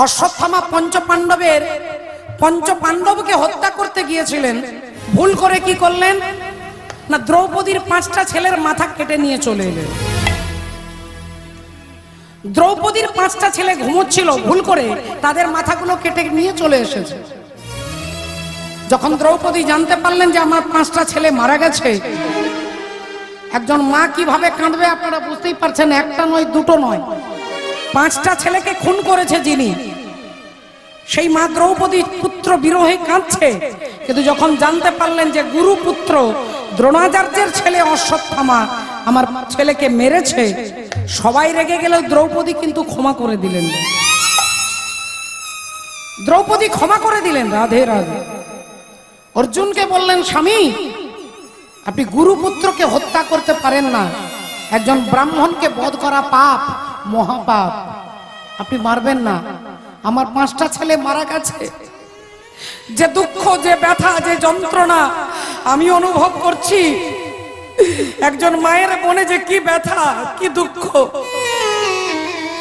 অশ্বত্থামা পঞ্চপাণ্ডবকে হত্যা করতে গিয়েছিলেন, ভুল করে কি করলেন না দ্রৌপদীর 5টা ছেলের মাথা কেটে নিয়ে চলে এলেন। দ্রৌপদীর 5টা ছেলে ঘুমোচ্ছিল, ভুল করে তাদের মাথাগুলো কেটে নিয়ে চলে এসেছে। যখন দ্রৌপদী জানতে পারলেন যে আমার 5টা ছেলে মারা গেছে, একজন মা কিভাবে কাঁদবে আপনারা বুঝতেই পারছেন। একটা নয়, দুটো নয়, 5টা ছেলেকে খুন করেছে যিনি, সেই মা দ্রৌপদী পুত্র বিরহে কাঁদছে। কিন্তু যখন জানতে পারলেন যে গুরু পুত্র দ্রোণাচার্যের ছেলে অশ্বত্থামা আমার ছেলেকে মেরেছে, সবাই রেগে গেল। দ্রৌপদী কিন্তু ক্ষমা করে দিলেন। দ্রৌপদী ক্ষমা করে দিলেন। রাধে রাধে। অর্জুনকে বললেন, স্বামী আপনি গুরুপুত্রকে হত্যা করতে পারেন না, একজন ব্রাহ্মণকে বধ করা পাপ, মহাপাপ, আপনি মারবেন না। আমার 5টা ছেলে মারা গেছে, যে দুঃখ, যে ব্যথা, যে যন্ত্রণা আমি অনুভব করছি, একজন মায়ের মনে যে কি ব্যথা, কি দুঃখ,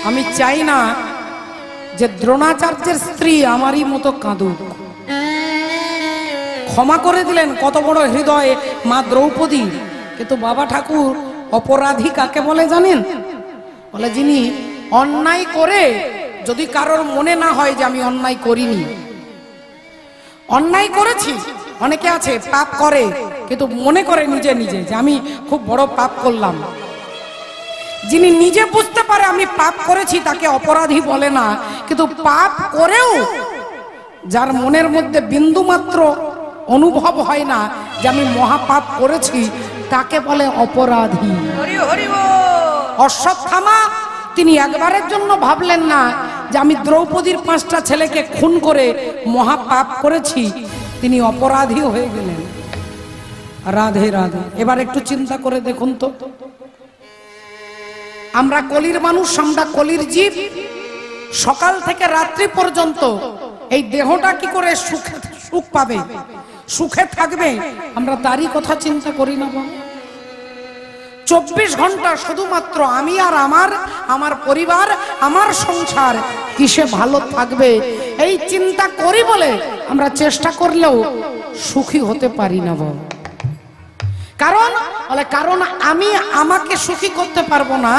আমি চাই না যে দ্রোণাচার্যের স্ত্রী আমারই মতো কাঁদুক। ক্ষমা করে দিলেন। কত বড় হৃদয় মা দ্রৌপদী। কিন্তু বাবা ঠাকুর অপরাধী কাকে বলে জানেন? বলে যিনি অন্যায় করে যদি কারোর মনে না হয় যে আমি অন্যায় করিনি, অন্যায় করেছি। অনেকে আছে পাপ করে কিন্তু মনে করে নিজে নিজে যে আমি খুব বড় পাপ করলাম। যিনি নিজে বুঝতে পারে আমি পাপ করেছি তাকে অপরাধী বলে না, কিন্তু পাপ করেও যার মনের মধ্যে বিন্দু মাত্র অনুভব হয় না যে আমি মহাপাপ করেছি, তাকে বলে অপরাধী। অশ্বত্থামা তিনি একবারের জন্য ভাবলেন না যে আমি দ্রৌপদীর 5টা ছেলেকে খুন করে মহাপাপ করেছি, তিনি অপরাধী হয়ে গেলেন। রাধে রাধে। এবার একটু চিন্তা করে দেখুন তো, আমরা কলির মানুষ, আমরা কলির জীব, সকাল থেকে রাত্রি পর্যন্ত এই দেহটা কি করে সুখ পাবে, সুখে থাকবে, আমরা তারই কথা চিন্তা করি না। 24 ঘন্টা শুধুমাত্র আমি আর আমার পরিবার, আমার সংসার কিসে ভালো থাকবে এই চিন্তা করি বলে আমরা চেষ্টা করলেও সুখী হতে পারি না। কারণ আমি আমাকে সুখী করতে পারবো না,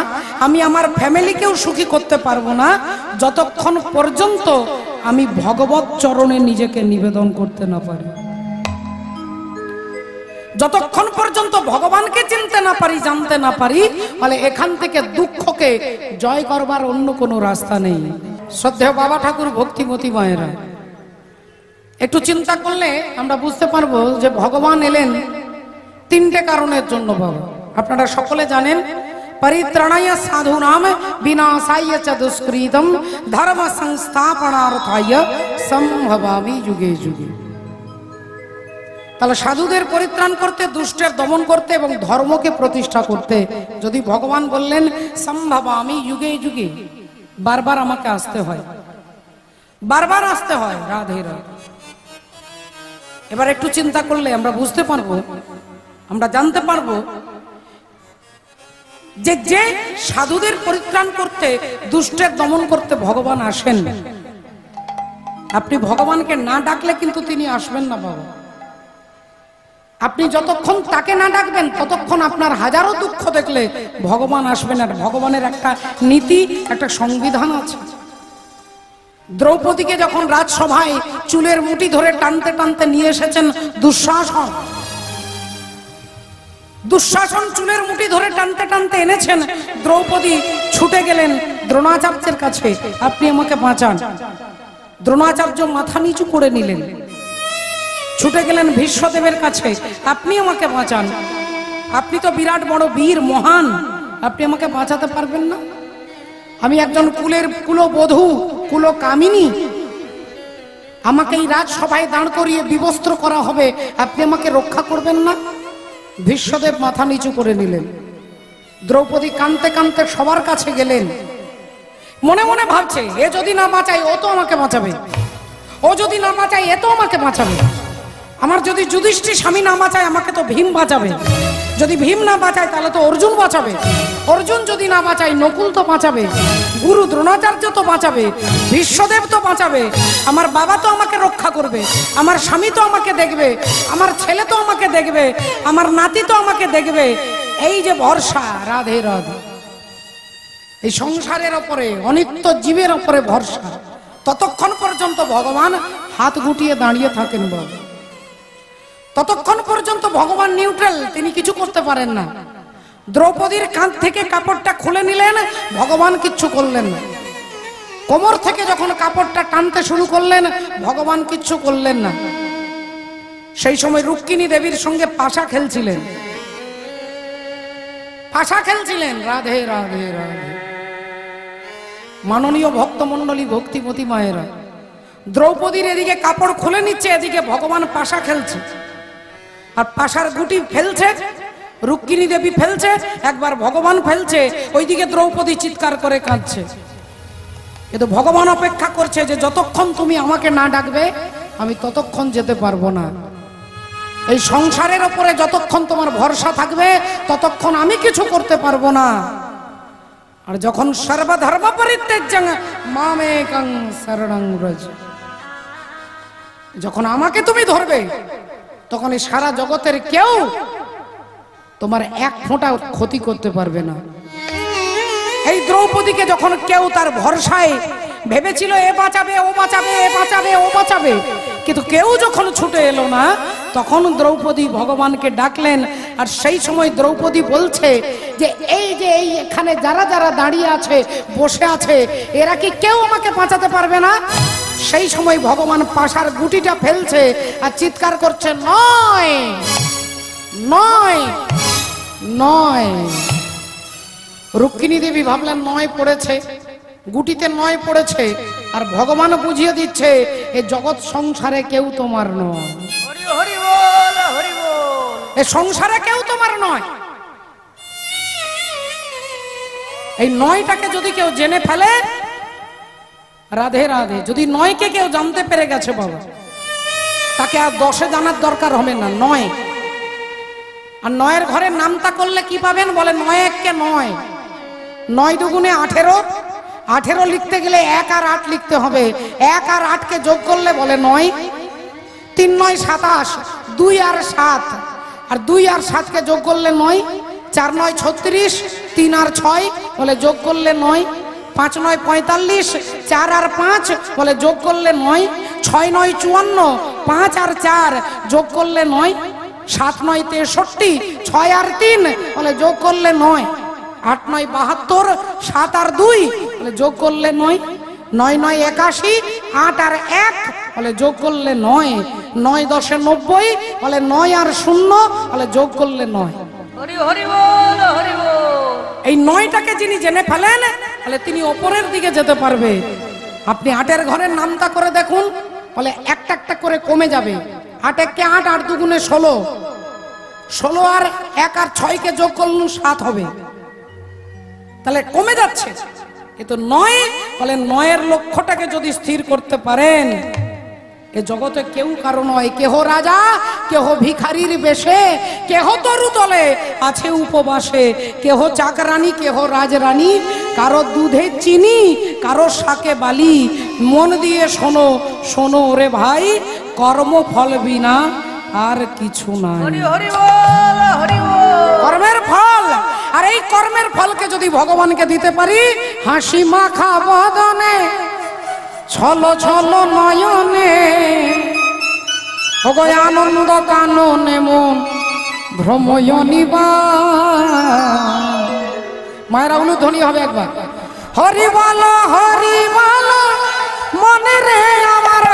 আমি আমার ফ্যামিলিকেও সুখী করতে পারবো না যতক্ষণ পর্যন্ত আমি ভগবত চরণে নিজেকে নিবেদন করতে না পারি, যতক্ষণ পর্যন্ত ভগবানকে চিনতে না পারি, জানতে না পারি। ফলে এখান থেকে দুঃখকে জয় করবার অন্য কোনো রাস্তা নেই। শ্রদ্ধেয় বাবা ঠাকুর, ভক্তিমতী মায়েরা, একটু চিন্তা করলে আমরা বুঝতে পারবো যে ভগবান এলেন 3টে কারণের জন্য। বাবা আপনারা সকলে জানেন, পরিত্রাণায় সাধুনাম বিনাশায় চ দুষ্কৃতম ধর্ম সংস্থাপনার্থায় সম্ভবামি যুগে যুগে। তাহলে সাধুদের পরিত্রাণ করতে, দুষ্টের দমন করতে এবং ধর্মকে প্রতিষ্ঠা করতে যদি ভগবান বললেন সম্ভবামি যুগে যুগে, বারবার আমাকে আসতে হয়, বারবার আসতে হয়। রাধে রাধে। এবার একটু চিন্তা করলে আমরা বুঝতে পারবো, আমরা জানতে পারবো যে যে সাধুদের পরিত্রাণ করতে, দুষ্টের দমন করতে ভগবান আসেন, আপনি ভগবানকে না ডাকলে কিন্তু তিনি আসবেন না। বাবা আপনি যতক্ষণ তাকে না ডাকবেন ততক্ষণ আপনার হাজারো দুঃখ দেখলে ভগবান আসবেন। আর ভগবানের একটা নীতি, একটা সংবিধান আছে। দ্রৌপদীকে যখন রাজসভায় চুলের মুঠি ধরে টানতে টানতে নিয়ে এসেছেন দুঃশাসন, দুঃশাসন চুলের মুঠি ধরে টানতে টানতে এনেছেন, দ্রৌপদী ছুটে গেলেন দ্রোণাচার্যের কাছে, আপনি আমাকে বাঁচান। দ্রোণাচার্য মাথা নিচু করে নিলেন। ছুটে গেলেন ভীষ্মদেবের কাছে, আপনি আমাকে বাঁচান, আপনি তো বিরাট বড় বীর, মহান, আপনি আমাকে বাঁচাতে পারবেন না? আমি একজন কুলবধূ, কুলকামিনী, আমাকে এই রাজসভায় দাঁড় করিয়ে বিবস্ত্র করা হবে, আপনি আমাকে রক্ষা করবেন না? ভীষ্মদেব মাথা নিচু করে নিলেন। দ্রৌপদী কাঁদতে কাঁদতে সবার কাছে গেলেন, মনে মনে ভাবছে এ যদি না বাঁচায় ও তো আমাকে বাঁচাবে, ও যদি না বাঁচায় এ তো আমাকে বাঁচাবে, আমার যদি যুধিষ্ঠির স্বামী না বাঁচায় আমাকে তো ভীম বাঁচাবে, যদি ভীম না বাঁচায় তাহলে তো অর্জুন বাঁচাবে, অর্জুন যদি না বাঁচায় নকুল তো বাঁচাবে, গুরু দ্রোণাচার্য তো বাঁচাবে, বিশ্বদেব তো বাঁচাবে, আমার বাবা তো আমাকে রক্ষা করবে, আমার স্বামী তো আমাকে দেখবে, আমার ছেলে তো আমাকে দেখবে, আমার নাতি তো আমাকে দেখবে। এই যে ভরসা, রাধে রাধে, এই সংসারের ওপরে, অনিত্য জীবের ওপরে ভরসা, ততক্ষণ পর্যন্ত ভগবান হাত গুটিয়ে দাঁড়িয়ে থাকেন বাবা। ততক্ষণ পর্যন্ত ভগবান নিউট্রাল, তিনি কিছু করতে পারেন না। দ্রৌপদীর কাঁধ থেকে কাপড়টা খুলে নিলেন, ভগবান কিচ্ছু করলেন না। কোমর থেকে যখন কাপড়টা টানতে শুরু করলেন, ভগবান কিচ্ছু করলেন না। সেই সময় রুক্মিণী দেবীর সঙ্গে পাশা খেলছিলেন, পাশা খেলছিলেন। রাধে রাধে রাধে। মাননীয় ভক্তমণ্ডলী, ভক্তিমতী মায়েরা, দ্রৌপদীর এদিকে কাপড় খুলে নিচ্ছে, এদিকে ভগবান পাশা খেলছে, আর পাশার গুটি ফেলছে, রুক্মিণী দেবী ফেলছে, একবার ভগবান ফেলছে, ওইদিকে দ্রৌপদী চিৎকার করে কাঁদছে। কিন্তু ভগবান অপেক্ষা করছে যে যতক্ষণ তুমি আমাকে না ডাকবে আমি ততক্ষণ যেতে পারবো না। এই সংসারের ওপরে যতক্ষণ তোমার ভরসা থাকবে ততক্ষণ আমি কিছু করতে পারবো না। আর যখন সর্বধর্ম পরিত্যাজ্যং মামেকং শরণং ব্রজ, যখন আমাকে তুমি ধরবে তখন এই সারা জগতের কেউ তোমার এক ফোঁটা ক্ষতি করতে পারবে না। এই দ্রৌপদীকে যখন কেউ তার ভরসায় ভেবেছিল এ বাঁচাবে, ও বাঁচাবে, এ বাঁচাবে, ও বাঁচাবে, কিন্তু কেউ যখন ছুটে এলো না, তখন দ্রৌপদী ভগবানকে ডাকলেন। আর সেই সময় দ্রৌপদী বলছে যে এই যে এই এখানে যারা যারা দাঁড়িয়ে আছে, বসে আছে, এরা কি কেউ আমাকে বাঁচাতে পারবে না? সেই সময় ভগবান পাশার গুটিটা ফেলছে আর চিৎকার করছে, নয় নয় নয়। রুক্মিণী দেবী ভাবলেন নয় পড়েছে, গুটিতে নয় পড়েছে, আর ভগবান বুঝিয়ে দিচ্ছে এ জগৎ সংসারে কেউ তোমার নয়, এ সংসারে কেউ তোমার নয়। এই নয়টাকে যদি কেউ জেনে ফেলে, রাধে রাধে, যদি নয়কে কেউ জানতে পেরে গেছে বাবা, তাকে আর 10-এ জানার দরকার হবে না, নয়। আর নয়ের ঘরে নামতা করলে কি পাবেন বলে, 9 1 9, 9 2 18, 18 লিখতে গেলে 1 আর 8 লিখতে হবে, 1 আর 8কে যোগ করলে বলে 9, 3 9 27, 2 আর 7, আর 2 আর 7কে যোগ করলে 9, 4 9 36, 3 আর 6 বলে যোগ করলে 9, 5 9 45, 4 আর 5 বলে যোগ করলে 9, 6 9 54, 5 আর 4 যোগ করলে 9, 7 9 63, 6 আর 3 বলে যোগ করলে 9, 8 9 72, 7 আর 2 বলে যোগ করলে 9, 9 9 81, 8 আর 1 বলে যোগ করলে 9, 9 10 90 বলে 9 আর 0 বলে যোগ করলে 9। হরি হরি বল, হরি বল। এই 9টাকে যিনি জেনে ফেলেন তাহলে তিনি ওপরের দিকে যেতে পারবে। আপনি 8-এর ঘরের নামটা করে দেখুন, বলে একটা একটা করে কমে যাবে। 8 1 8, 8 2 16, 16 আর 1 আর 6কে যোগ করলে 7 হবে, তাহলে কমে যাচ্ছে। কিন্তু 9 বলে 9-এর লক্ষ্যটাকে যদি স্থির করতে পারেন, এ জগতে কেউ কারো নয়, কেহ রাজা, কেহ ভিখারির বেশে, কেহ তরু তলে আছে উপবাসে, কেহ চাকরানী, কেহ রাজরানী, কারো দুধে চিনি, কারো শাকে বালি। মন দিয়ে শোনো, শোনো ওরে ভাই, কর্মফল বিনা আর কিছু নাই। হরি হরি বল, হরি বল। কর্মের ফল, আর এই কর্মের ফলকে যদি ভগবানকে দিতে পারি, হাসি মাখা বদনে, ছলো ছলো নয়নে, ওগো আনন্দ কাননে মন ভ্রময়নিবা। মায়েরা অনুধ্বনি হবে একবার, হরি বলো হরি বলো মনে রে আমার,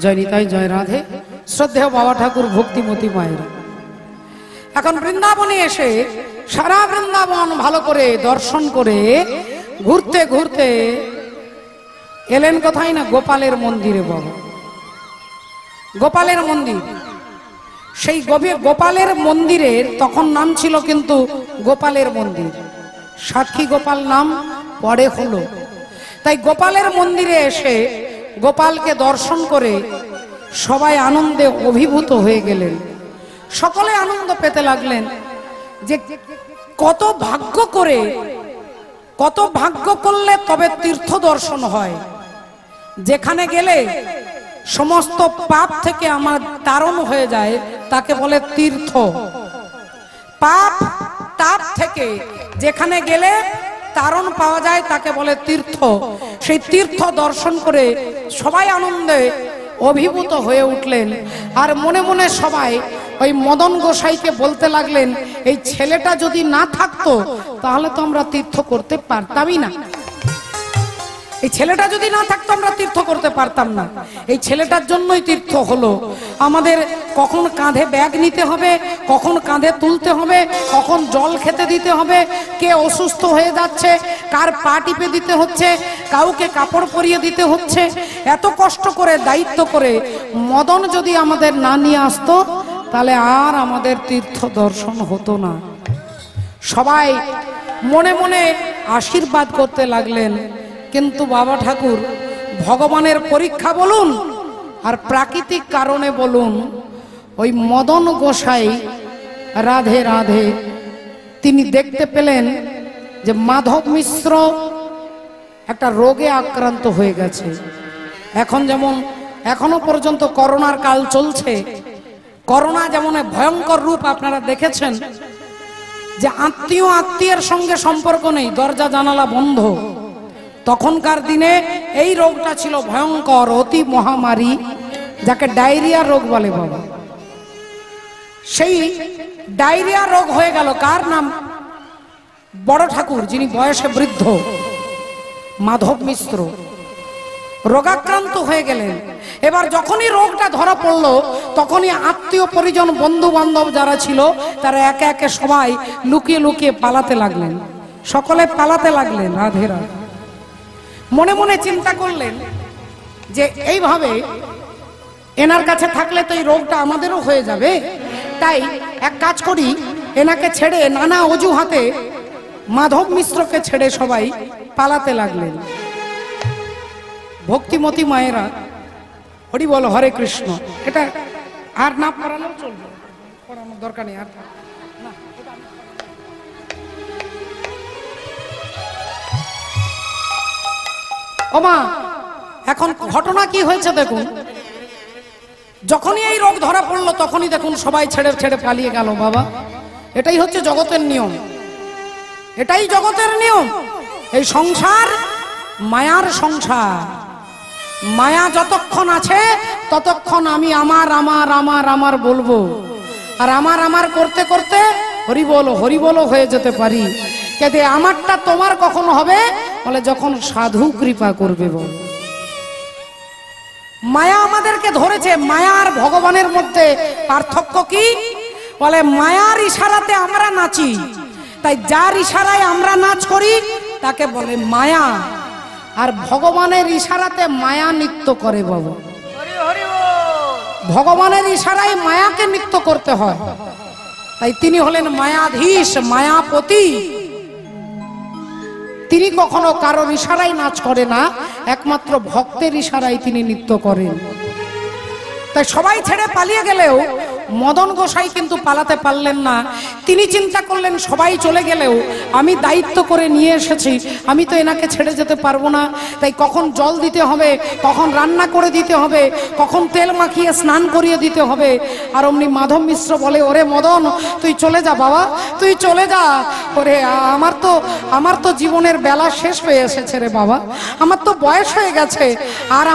জয় নিতাই, জয় রাধে। শ্রদ্ধেয় বাবা ঠাকুর, ভক্তিমতী মায়েরা, এখন বৃন্দাবনে এসে সারা বৃন্দাবন ভালো করে দর্শন করে ঘুরতে ঘুরতে এলেন কোথায় না, গোপালের মন্দিরে বাবা। গোপালের মন্দির। সেই গোপালের মন্দিরের তখন নাম ছিল কিন্তু গোপালের মন্দির, সাক্ষী গোপাল নাম পরে হলো। তাই গোপালের মন্দিরে এসে গোপালকে দর্শন করে সবাই আনন্দে অভিভূত হয়ে গেলেন। সকলে আনন্দ পেতে লাগলেন যে কত ভাগ্য করলে তবে তীর্থ দর্শন হয়, যেখানে গেলে সমস্ত পাপ থেকে আমার তারণ হয়ে যায় তাকে বলে তীর্থ। পাপ তাপ থেকে যেখানে গেলে তারণ পাওয়া যায় তাকে বলে তীর্থ। সেই তীর্থ দর্শন করে সবাই আনন্দে অভিভূত হয়ে উঠলেন। আর মনে মনে সবাই ওই মদন গোসাইকে বলতে লাগলেন, এই ছেলেটা যদি না থাকতো তাহলে তো আমরা তীর্থ করতে পারতামই না। এই ছেলেটা যদি না থাকতো আমরা তীর্থ করতে পারতাম না। এই ছেলেটার জন্যই তীর্থ হলো। আমাদের কখন কাঁধে ব্যাগ নিতে হবে, কখন কাঁধে তুলতে হবে, কখন জল খেতে দিতে হবে, কে অসুস্থ হয়ে যাচ্ছে, কার পা টিপে দিতে হচ্ছে, কাউকে কাপড় পরিয়ে দিতে হচ্ছে, এত কষ্ট করে দায়িত্ব করে মদন যদি আমাদের না নিয়ে আসতো তাহলে আর আমাদের তীর্থ দর্শন হতো না। সবাই মনে মনে আশীর্বাদ করতে লাগলেন। কিন্তু বাবা ঠাকুর ভগবানের পরীক্ষা বলুন আর প্রাকৃতিক কারণে বলুন, ওই মদন গোসাই রাধে রাধে তিনি দেখতে পেলেন যে মাধব মিশ্র একটা রোগে আক্রান্ত হয়ে গেছে। এখন যেমন এখনো পর্যন্ত করোনার কাল চলছে, করোনা যেমন ভয়ঙ্কর রূপ আপনারা দেখেছেন, যে আত্মীয়ের সঙ্গে সম্পর্ক নেই, দরজা জানালা বন্ধ। তখনকার দিনে এই রোগটা ছিল ভয়ঙ্কর, অতি মহামারী, যাকে ডায়রিয়া রোগ বলে বাবা। সেই ডায়রিয়া রোগ হয়ে গেল কার? নাম বড় ঠাকুর, যিনি বয়সে বৃদ্ধ, মাধব মিশ্র রোগাক্রান্ত হয়ে গেলেন। এবার যখনই রোগটা ধরা পড়লো তখনই আত্মীয় পরিজন বন্ধু বান্ধব যারা ছিল তারা একে একে সবাই লুকিয়ে লুকিয়ে পালাতে লাগলেন। সকলে পালাতে লাগলেন রাধে রাধে। মনে মনে চিন্তা করলেন যে এইভাবে এনার কাছে থাকলে তো এই রোগটা আমাদেরও হয়ে যাবে, তাই এক কাজ করি, এনাকে ছেড়ে নানা অজুহাতে মাধব মিশ্রকে ছেড়ে সবাই পালাতে লাগলেন। ভক্তিমতী মায়েরা হরি বল হরে কৃষ্ণ, এটা আর না পড়ালেও চলবে, পড়ানোর দরকার নেই আর। ওমা এখন ঘটনা কি হয়েছে দেখুন, যখনই এই রোগ ধরা পড়লো তখনই দেখুন সবাই ছেড়ে ছেড়ে পালিয়ে গেল বাবা। এটাই হচ্ছে জগতের নিয়ম, এটাই জগতের নিয়ম। এই সংসার মায়ার সংসার, মায়া যতক্ষণ আছে ততক্ষণ আমি আমার আমার আমার আমার বলবো, আর আমার আমার করতে করতে হরি বলো হয়ে যেতে পারি। কিন্তু আমারটা তোমার কখন হবে বলে যখন সাধু কৃপা করবে। বল মায়া আমাদেরকে ধরেছে। মায়া আর ভগবানের মধ্যে পার্থক্য কি? বলে মায়ার ইশারাতে আমরা নাচি, তাই যার ইশারায় আমরা নাচ করি তাকে বলে মায়া, আর ভগবানের ইশারাতে মায়া নৃত্য করে বাবু। ভগবানের ইশারায় মায়াকে নৃত্য করতে হয়, তাই তিনি হলেন মায়াধীশ, মায়াপতি। তিনি কখনো কারোর ইশারায় নাচ করে না, একমাত্র ভক্তের ইশারায় তিনি নৃত্য করেন। তাই সবাই ছেড়ে পালিয়ে গেলেও মদন গোসাই কিন্তু পালাতে পারলেন না। তিনি চিন্তা করলেন সবাই চলে গেলেও আমি দায়িত্ব করে নিয়ে এসেছি, আমি তো এনাকে ছেড়ে যেতে পারবো না। তাই কখন জল দিতে হবে, কখন রান্না করে দিতে হবে, কখন তেল মাখিয়ে স্নান করিয়ে দিতে হবে। আর অমনি মাধব মিশ্র বলে, ওরে মদন তুই চলে যা বাবা, তুই চলে যা। ওরে আমার তো জীবনের বেলা শেষ হয়ে এসেছে রে বাবা, আমার তো বয়স হয়ে গেছে, আর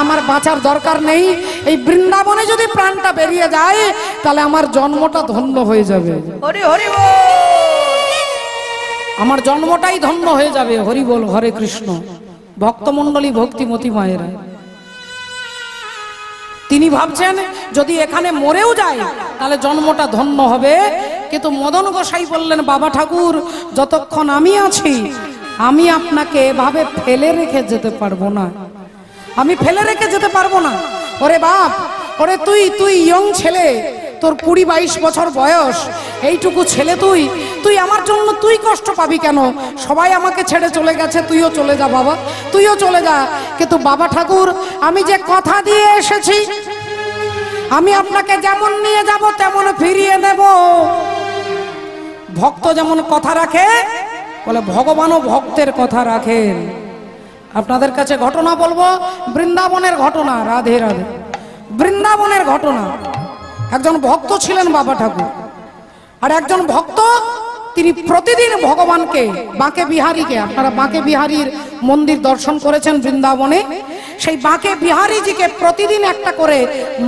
আমার বাঁচার দরকার নেই। এই বৃন্দাবনে যদি প্রাণটা বেরিয়ে যায় তাহলে আমার জন্মটা ধন্য হয়ে যাবে। হরি হরি বল, আমার জন্মটাই ধন্য হয়ে যাবে। হরি বল হরে কৃষ্ণ। ভক্তমণ্ডলী ভক্তিমতী মায়েরা তিনি ভাবছেন যদি এখানে মরেও যায় তাহলে জন্মটা ধন্য হবে। কিন্তু মদন গোসাই বললেন, বাবা ঠাকুর যতক্ষণ আমি আছি আমি আপনাকে এভাবে ফেলে রেখে যেতে পারবো না, আমি ফেলে রেখে যেতে পারবো না। ওরে বাপ, ওরে তুই তুই ইয়ং ছেলে, তোর 20-22 বছর বয়স, এইটুকু ছেলে তুই তুই আমার জন্য তুই কষ্ট পাবি কেন? সবাই আমাকে ছেড়ে চলে গেছে, তুইও চলে যা বাবা, তুইও চলে যা। কিন্তু বাবা ঠাকুর, আমি যে কথা দিয়ে এসেছি, আমি আপনাকে যেমন নিয়ে যাব তেমন ফিরিয়ে দেব। ভক্ত যেমন কথা রাখে, বলে ভগবানও ভক্তের কথা রাখেন। আপনাদের কাছে ঘটনা বলবো, বৃন্দাবনের ঘটনা। রাধে রাধে। বৃন্দাবনের ঘটনা। একজন ভক্ত ছিলেন বাবা ঠাকুর, আর একজন ভক্ত তিনি প্রতিদিন ভগবানকে, বাঁকে বিহারীকে, আপনারা বাঁকে বিহারীর মন্দির দর্শন করেছেন বৃন্দাবনে, সেই বাঁকে বিহারীজিকে প্রতিদিন একটা করে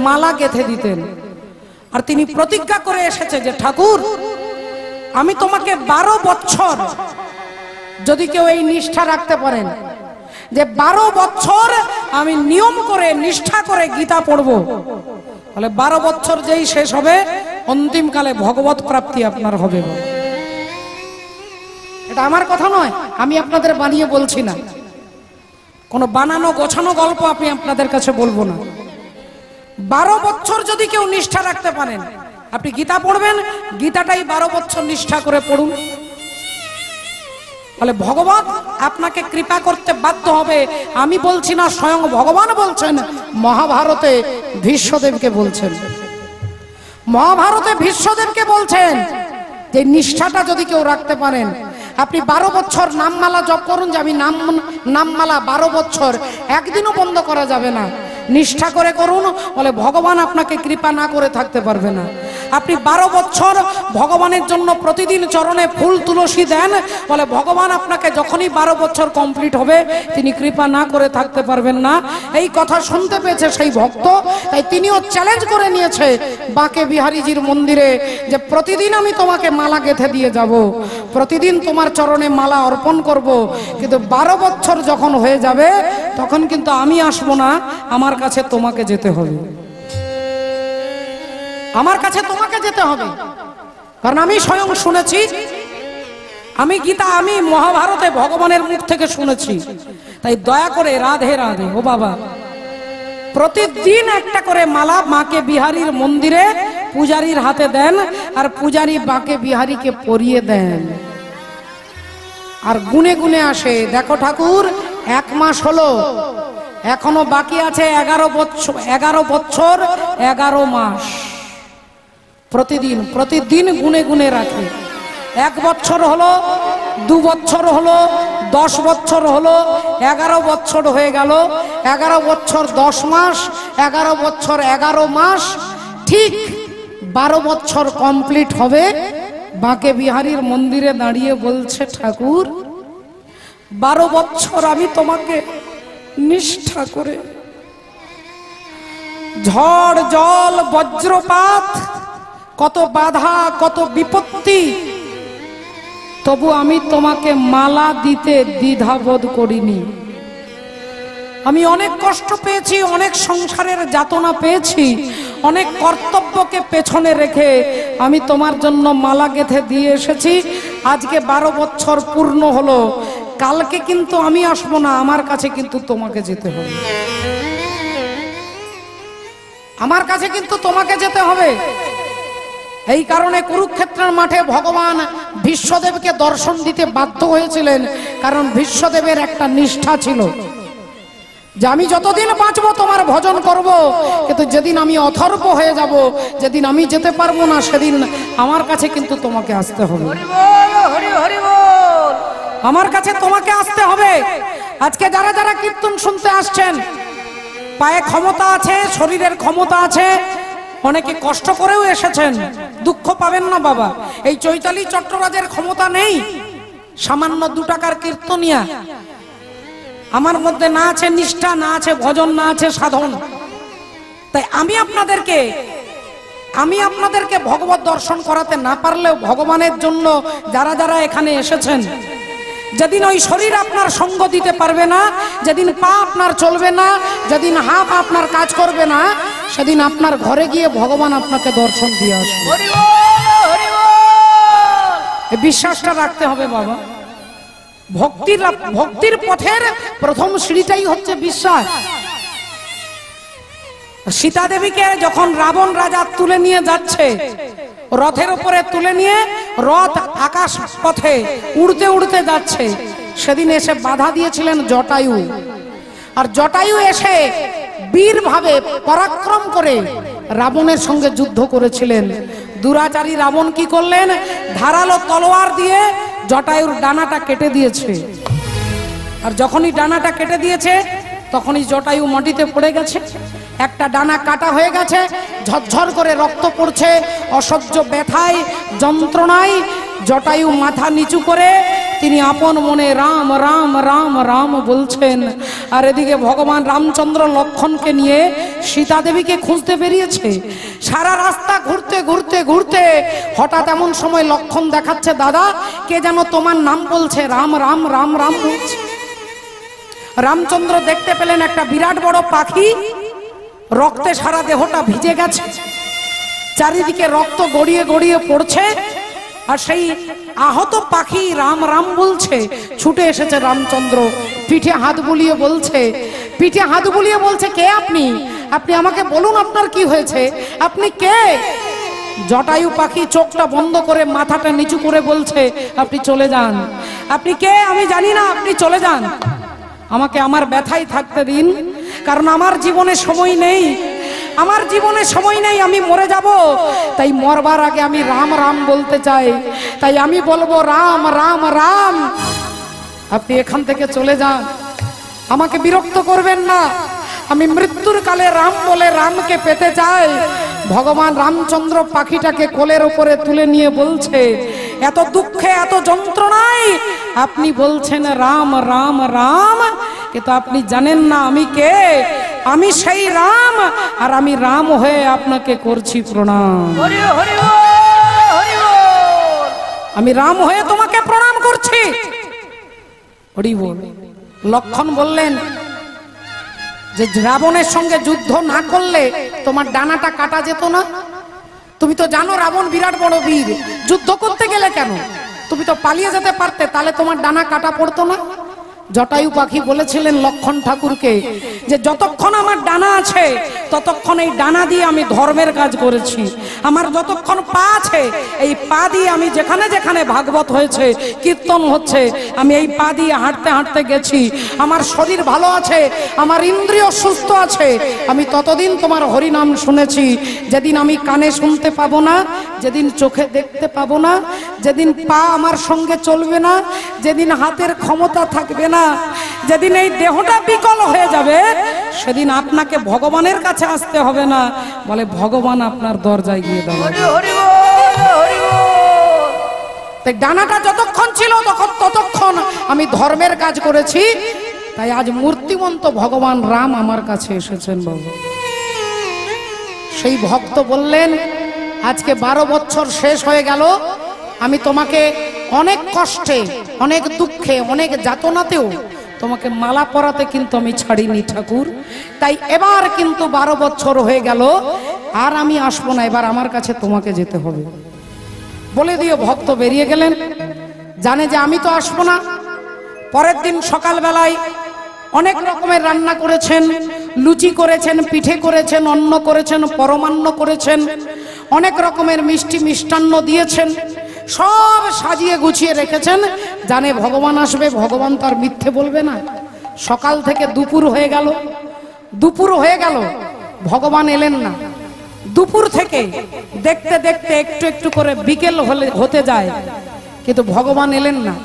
মালা গেঁথে দিতেন। আর তিনি প্রতিজ্ঞা করে এসেছে যে ঠাকুর, আমি তোমাকে 12 বছর, যদি কেউ এই নিষ্ঠা রাখতে পারেন যে 12 বছর আমি নিয়ম করে নিষ্ঠা করে গীতা পড়ব, তাহলে 12 বছর যেই শেষ হবে অন্তিমকালে ভগবত প্রাপ্তি আপনার হবে। এটা আমার কথা নয়, আমি আপনাদের বানিয়ে বলছি না, কোনো বানানো গোছানো গল্প আমি আপনাদের কাছে বলবো না। 12 বছর যদি কেউ নিষ্ঠা রাখতে পারেন, আপনি গীতা পড়বেন, গীতাটাই 12 বছর নিষ্ঠা করে পড়ুন, বলে ভগবান আপনাকে কৃপা করতে বাধ্য হবে। আমি বলছি না, স্বয়ং ভগবান বলছেন, মহাভারতে ভীষ্মদেবকে বলছেন, মহাভারতে ভীষ্মদেবকে বলছেন যে নিষ্ঠাটা যদি কেউ রাখতে পারেন, আপনি 12 বছর নামমালা জপ করুন, যে আমি নামমালা 12 বছর একদিনও বন্ধ করা যাবে না, নিষ্ঠা করে করুন, বলে ভগবান আপনাকে কৃপা না করে থাকতে পারবে না। আপনি 12 বছর ভগবানের জন্য প্রতিদিন চরণে ফুল তুলসী দেন, বলে ভগবান আপনাকে যখনই 12 বছর কমপ্লিট হবে তিনি কৃপা না করে থাকতে পারবেন না। এই কথা শুনতে পেয়েছে সেই ভক্ত, তাই তিনিও চ্যালেঞ্জ করে নিয়েছে বাঁকে বিহারীজির মন্দিরে যে প্রতিদিন আমি তোমাকে মালা গেঁথে দিয়ে যাব, প্রতিদিন তোমার চরণে মালা অর্পণ করব, কিন্তু 12 বছর যখন হয়ে যাবে তখন কিন্তু আমি আসবো না, আমার কাছে তোমাকে যেতে হবে, আমার কাছে তোমাকে যেতে হবে। কারণ আমি স্বয়ং শুনেছি, আমি গীতা, আমি মহাভারতে ভগবানের মুখ থেকে শুনেছি। তাই দয়া করে রাধে রাধে ও বাবা, প্রতিদিন একটা করে মালা বাঁকে বিহারীর মন্দিরে পূজারীর হাতে দেন, আর পূজারী বাঁকে বিহারীকে পরিয়ে দেন, আর গুনে গুনে আসে, দেখো ঠাকুর 1 মাস হলো, এখনো বাকি আছে 11 বছর, 11 বছর 11 মাস। প্রতিদিন প্রতিদিন গুনে গুনে রাখে। 1 বছর হলো, 2 বছর হলো, 10 বছর হলো, 11 বছর হয়ে গেল, 11 বছর 10 মাস, 11 বছর 11 মাস, ঠিক 12 বছর কমপ্লিট হবে। বাঁকে বিহারীর মন্দিরে দাঁড়িয়ে বলছে, ঠাকুর 12 বছর আমি তোমাকে নিষ্ঠা করে, ঝড় জল বজ্রপাত, কত বাধা কত বিপত্তি, তবু আমি তোমাকে মালা দিতে দ্বিধাবোধ করিনি। আমি অনেক কষ্ট পেয়েছি, অনেক সংসারের যাতনা পেয়েছি, অনেক কর্তব্যকে পেছনে রেখে আমি তোমার জন্য মালা গেঁথে দিয়ে এসেছি। আজকে 12 বছর পূর্ণ হলো, কালকে কিন্তু আমি আসবো না, আমার কাছে কিন্তু তোমাকে যেতে হবে, আমার কাছে কিন্তু তোমাকে যেতে হবে। এই কারণে কুরুক্ষেত্রের মাঠে ভগবান ভীষ্মদেবকে দর্শন দিতে বাধ্য হয়েছিলেন, কারণ ভীষ্মদেবের একটা নিষ্ঠা ছিল যে আমি যতদিন বাঁচবো তোমার ভজন করব, কিন্তু যেদিন আমি অথর্ব হয়ে যাব, যেদিন আমি যেতে পারবো না, সেদিন আমার কাছে কিন্তু তোমাকে আসতে হবে, আমার কাছে তোমাকে আসতে হবে। আজকে যারা যারা কীর্তন শুনতে আসছেন, পায়ে ক্ষমতা আছে, শরীরের ক্ষমতা আছে, অনেকে কষ্ট করেও এসেছেন, দুঃখ পাবেন না বাবা। এই চৈতালি চট্টরাজের ক্ষমতা নেই, সামান্য 2 টাকার কীর্তনিয়া, আমার মধ্যে না আছে নিষ্ঠা, না আছে ভজন, না আছে সাধন। তাই আমি আপনাদেরকে ভগবত দর্শন করাতে না পারলেও ভগবানের জন্য যারা যারা এখানে এসেছেন, যেদিন ওই শরীর আপনার সঙ্গ দিতে পারবে না, যেদিন পা আপনার চলবে না, যেদিন হাত আপনার কাজ করবে না, সেদিন আপনার ঘরে গিয়ে ভগবান আপনাকে দর্শন দিয়ে আসবে। এই বিশ্বাসটা রাখতে হবে বাবা। ভক্তির পথের প্রথম সিঁড়িটাই হচ্ছে বিশ্বাস। সীতা দেবীকে যখন রাবণ রাজা তুলে নিয়ে যাচ্ছে, রথের উপরে তুলে নিয়ে রথ আকাশ পথে উড়তে উড়তে যাচ্ছে, সেদিন এসে বাধা দিয়েছিলেন জটায়ু। আর জটায়ু এসে বীরভাবে পরাক্রম করে রাবণের সঙ্গে যুদ্ধ করেছিলেন। দুরাচারী রাবণ কি করলেন? ধারালো তলোয়ার দিয়ে জটায়ুর ডানাটা কেটে দিয়েছে। আর যখনই ডানাটা কেটে দিয়েছে তখনই জটায়ু মাটিতে পড়ে গেছে। একটা ডানা কাটা হয়ে গেছে, ঝরঝর করে রক্ত পড়ছে। অসহ্য ব্যথায় যন্ত্রণায় জটায়ু মাথা নিচু করে তিনি আপন মনে রাম রাম রাম রাম বলছেন। আর এদিকে ভগবান রামচন্দ্র লক্ষণকে নিয়ে সীতা দেবীকে খুঁজতে বেরিয়েছে। সারা রাস্তা ঘুরতে ঘুরতে ঘুরতে হঠাৎ এমন সময় লক্ষণ দেখাচ্ছে, দাদা কে যেন তোমার নাম বলছে, রাম রাম রাম রাম বলছে। রামচন্দ্র দেখতে পেলেন একটা বিরাট বড় পাখি, রক্তে সারা দেহটা ভিজে গেছে, চারিদিকে রক্ত গড়িয়ে গড়িয়ে পড়ছে। আর সেই আহত পাখি রাম রাম বলছে। ছুটে এসেছে রামচন্দ্র, পিঠে হাত বুলিয়ে বলছে, কে আপনি? আপনি আমাকে বলুন আপনার কি হয়েছে, আপনি কে? জটায়ু পাখি চোখটা বন্ধ করে মাথাটা নিচু করে বলছে, আপনি চলে যান। আপনি কে আমি জানি না, আপনি চলে যান। আমাকে আমার ব্যথাই থাকতে দিন, কারণ আমার জীবনে সময় নেই, আমি মরে যাব। তাই মরবার আগে আমি রাম রাম বলতে চাই, তাই আমি বলবো রাম রাম রাম। আপনি এখান থেকে চলে যান, আমাকে বিরক্ত করবেন না, আমি মৃত্যুর কালে রাম বলে রামকে পেতে চাই। ভগবান রামচন্দ্র পাখিটাকে কোলের উপরে তুলে নিয়ে বলছে, এত দুঃখে এত যন্ত্রণায় আপনি বলছেন রাম রাম রাম, কিন্তু আপনি জানেন না আমি কে। আমি সেই রাম, আর আমি রাম হয়ে আপনাকে করছি প্রণাম। আমি রাম হয়ে তোমাকে প্রণাম করছি। হরি বল। লক্ষণ বললেন যে রাবণের সঙ্গে যুদ্ধ না করলে তোমার ডানাটা কাটা যেত না। তুমি তো জানো রাবণ বিরাট বড় বীর, যুদ্ধ করতে গেলে কেন? তুমি তো পালিয়ে যেতে পারতে, তাহলে তোমার ডানা কাটা পড়তো না। জটায়ু পাখি বলেছিলেন লক্ষণ ঠাকুরকে যে যতক্ষণ আমার ডানা আছে ততক্ষণ এই ডানা দিয়ে আমি ধর্মের কাজ করেছি, আমার যতক্ষণ পা আছে এই পা দিয়ে আমি যেখানে যেখানে ভাগবত হয়েছে, কীর্তন হচ্ছে, আমি এই পা দিয়ে হাঁটতে হাঁটতে গেছি। আমার শরীর ভালো আছে, আমার ইন্দ্রিয় সুস্থ আছে, আমি ততদিন তোমার হরিনাম শুনেছি। যেদিন আমি কানে শুনতে পাবো না, যেদিন চোখে দেখতে পাবো না, যেদিন পা আমার সঙ্গে চলবে না, যেদিন হাতের ক্ষমতা থাকবে না, যেদিন এই দেহটা বিকল হয়ে যাবে, সেদিন আপনাকে ভগবানের কাছে আসতে হবে না, বলে ভগবান আপনার দরজায় গিয়ে দাঁড়াবে। তাই ডানাটা যতক্ষণ ছিল ততক্ষণ আমি ধর্মের কাজ করেছি। তাই আজ মূর্তিমন্ত ভগবান রাম আমার কাছে এসেছেন। বাবু সেই ভক্ত বললেন, আজকে 12 বছর শেষ হয়ে গেল, আমি তোমাকে অনেক কষ্টে, অনেক দুঃখে, অনেক যাতনাতেও তোমাকে মালা পরাতে কিন্তু আমি ছাড়িনি ঠাকুর। তাই এবার কিন্তু 12 বছর হয়ে গেল, আর আমি আসবো না, এবার আমার কাছে তোমাকে যেতে হবে বলে দিয়ে ভক্ত বেরিয়ে গেলেন। জানে যে আমি তো আসবো না। পরের দিন সকালবেলায় অনেক রকমের রান্না করেছেন, লুচি করেছেন, পিঠে করেছেন, অন্ন করেছেন, পরমান্ন করেছেন, অনেক রকমের মিষ্টি মিষ্টান্ন দিয়েছেন, সব সাজিয়ে গুছিয়ে রেখেছেন। জানে ভগবান আসবে, ভগবান তার মিথ্যে বলবে না। সকাল থেকে দুপুর হয়ে গেল, ভগবান এলেন না। দুপুর থেকে দেখতে দেখতে একটু একটু করে বিকেল হতে যায়, কিন্তু ভগবান এলেন না।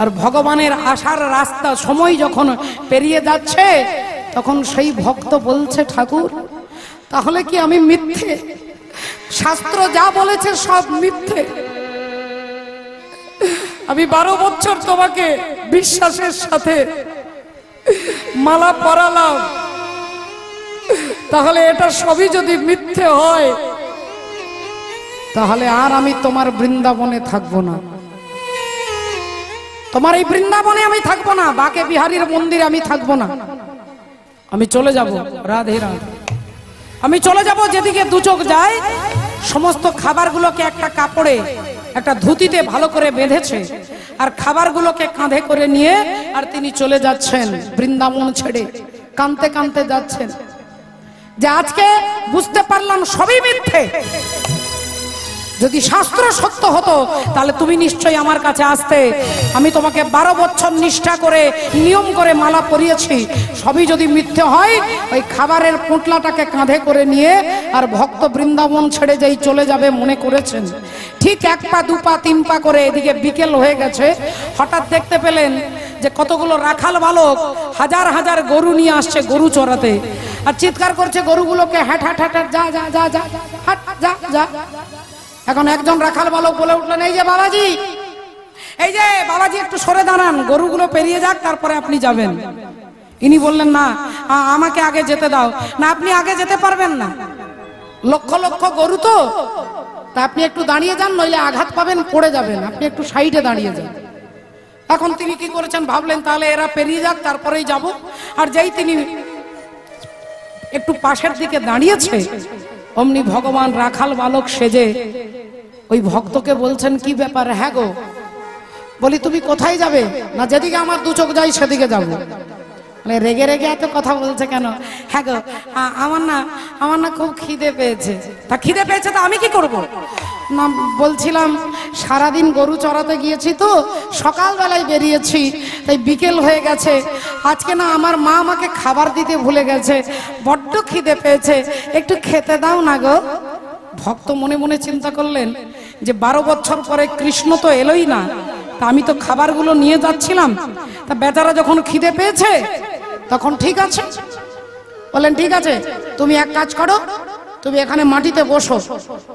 আর ভগবানের আসার রাস্তা সময় যখন পেরিয়ে যাচ্ছে, তখন সেই ভক্ত বলছে, ঠাকুর তাহলে কি আমি মিথ্যে? শাস্ত্র যা বলেছে সব মিথ্যে। আমি 12 বছর তোমাকে বিশ্বাসের সাথে মালা পরালাম, তাহলে এটা সবই যদি মিথ্যে হয়, তাহলে আর আমি তোমার বৃন্দাবনে থাকবো না, তোমার এই বৃন্দাবনে আমি থাকবো না, বাকে বিহারীর মন্দিরে আমি থাকবো না, আমি চলে যাব। রাধে রাধে। আমি চলে যাব যেদিকে দু চোখ যায়। সমস্ত খাবারগুলোকে একটা কাপড়ে, একটা ধুতিতে ভালো করে বেঁধেছে, আর খাবারগুলোকে কাঁধে করে নিয়ে আর তিনি চলে যাচ্ছেন বৃন্দাবন ছেড়ে, কাঁদতে কাঁদতে যাচ্ছেন। যে আজকে বুঝতে পারলাম সবই মিথ্যে। যদি শাস্ত্র সত্য হতো তাহলে তুমি নিশ্চয়ই আমার কাছে আসতে। আমি তোমাকে 12 বছর নিষ্ঠা করে নিয়ম করে মালা পরিয়েছি। সবই যদি মিথ্যে হয়, ওই খাবারের পোঁটলাটাকে কাঁধে করে নিয়ে আর ভক্ত বৃন্দাবন ছেড়ে যেই চলে যাবে মনে করেছেন। ঠিক 1 পা 2 পা 3 পা করে এদিকে বিকেল হয়ে গেছে। হঠাৎ দেখতে পেলেন যে কতগুলো রাখাল বালক হাজার হাজার গরু নিয়ে আসছে গরু চড়াতে, আর চিৎকার করছে গরুগুলোকে, হ্যাট হ্যাট হ্যাট যা যা যা যা হাট যা যা। এখন একজন রাখাল বালক বলে উঠলেন, এই যে বাবাজি, এই যে বাবাজি একটু সরে দাঁড়ান, গরুগুলো পেরিয়ে যাক তারপরে আপনি যাবেন। ইনি বললেন, না আমাকে আগে যেতে দাও। না, আপনি আগে যেতে পারবেন না, লক্ষ লক্ষ গরু তো, তা আপনি একটু দাঁড়িয়ে যান, নইলে আঘাত পাবেন, পড়ে যাবেন, আপনি একটু সাইডে দাঁড়িয়ে যান। এখন তিনি কি করেছেন ভাবলেন, তাহলে এরা পেরিয়ে যাক তারপরেই যাব। আর যেই তিনি একটু পাশের দিকে দাঁড়িয়েছে, অমনি ভগবান রাখাল বালক সেজে ওই ভক্তকে বলছেন, কি ব্যাপার? হ্যাঁ গো, বলি তুমি কোথায় যাবে? না, যেদিকে আমার 2 চোখ যায় সেদিকে যাবো। মানে রেগে রেগে এত কথা বলছে কেন? হ্যাঁ গো, আমার না খুব খিদে পেয়েছে। তা খিদে পেয়েছে তো আমি কি করব? না, বলছিলাম সারাদিন গরু চড়াতে গিয়েছি তো, সকালবেলায় বেরিয়েছি, তাই বিকেল হয়ে গেছে। আজকে না আমার মা আমাকে খাবার দিতে ভুলে গেছে, বড্ড খিদে পেয়েছে, একটু খেতে দাও না গো। ভক্ত মনে মনে চিন্তা করলেন যে 12 বছর পরে কৃষ্ণ তো এলোই না, তা আমি তো খাবারগুলো নিয়ে যাচ্ছিলাম, তা বেচারা যখন খিদে পেয়েছে তখন ঠিক আছে। বলেন, ঠিক আছে, তুমি এক কাজ করো, তুমি এখানে মাটিতে বসো।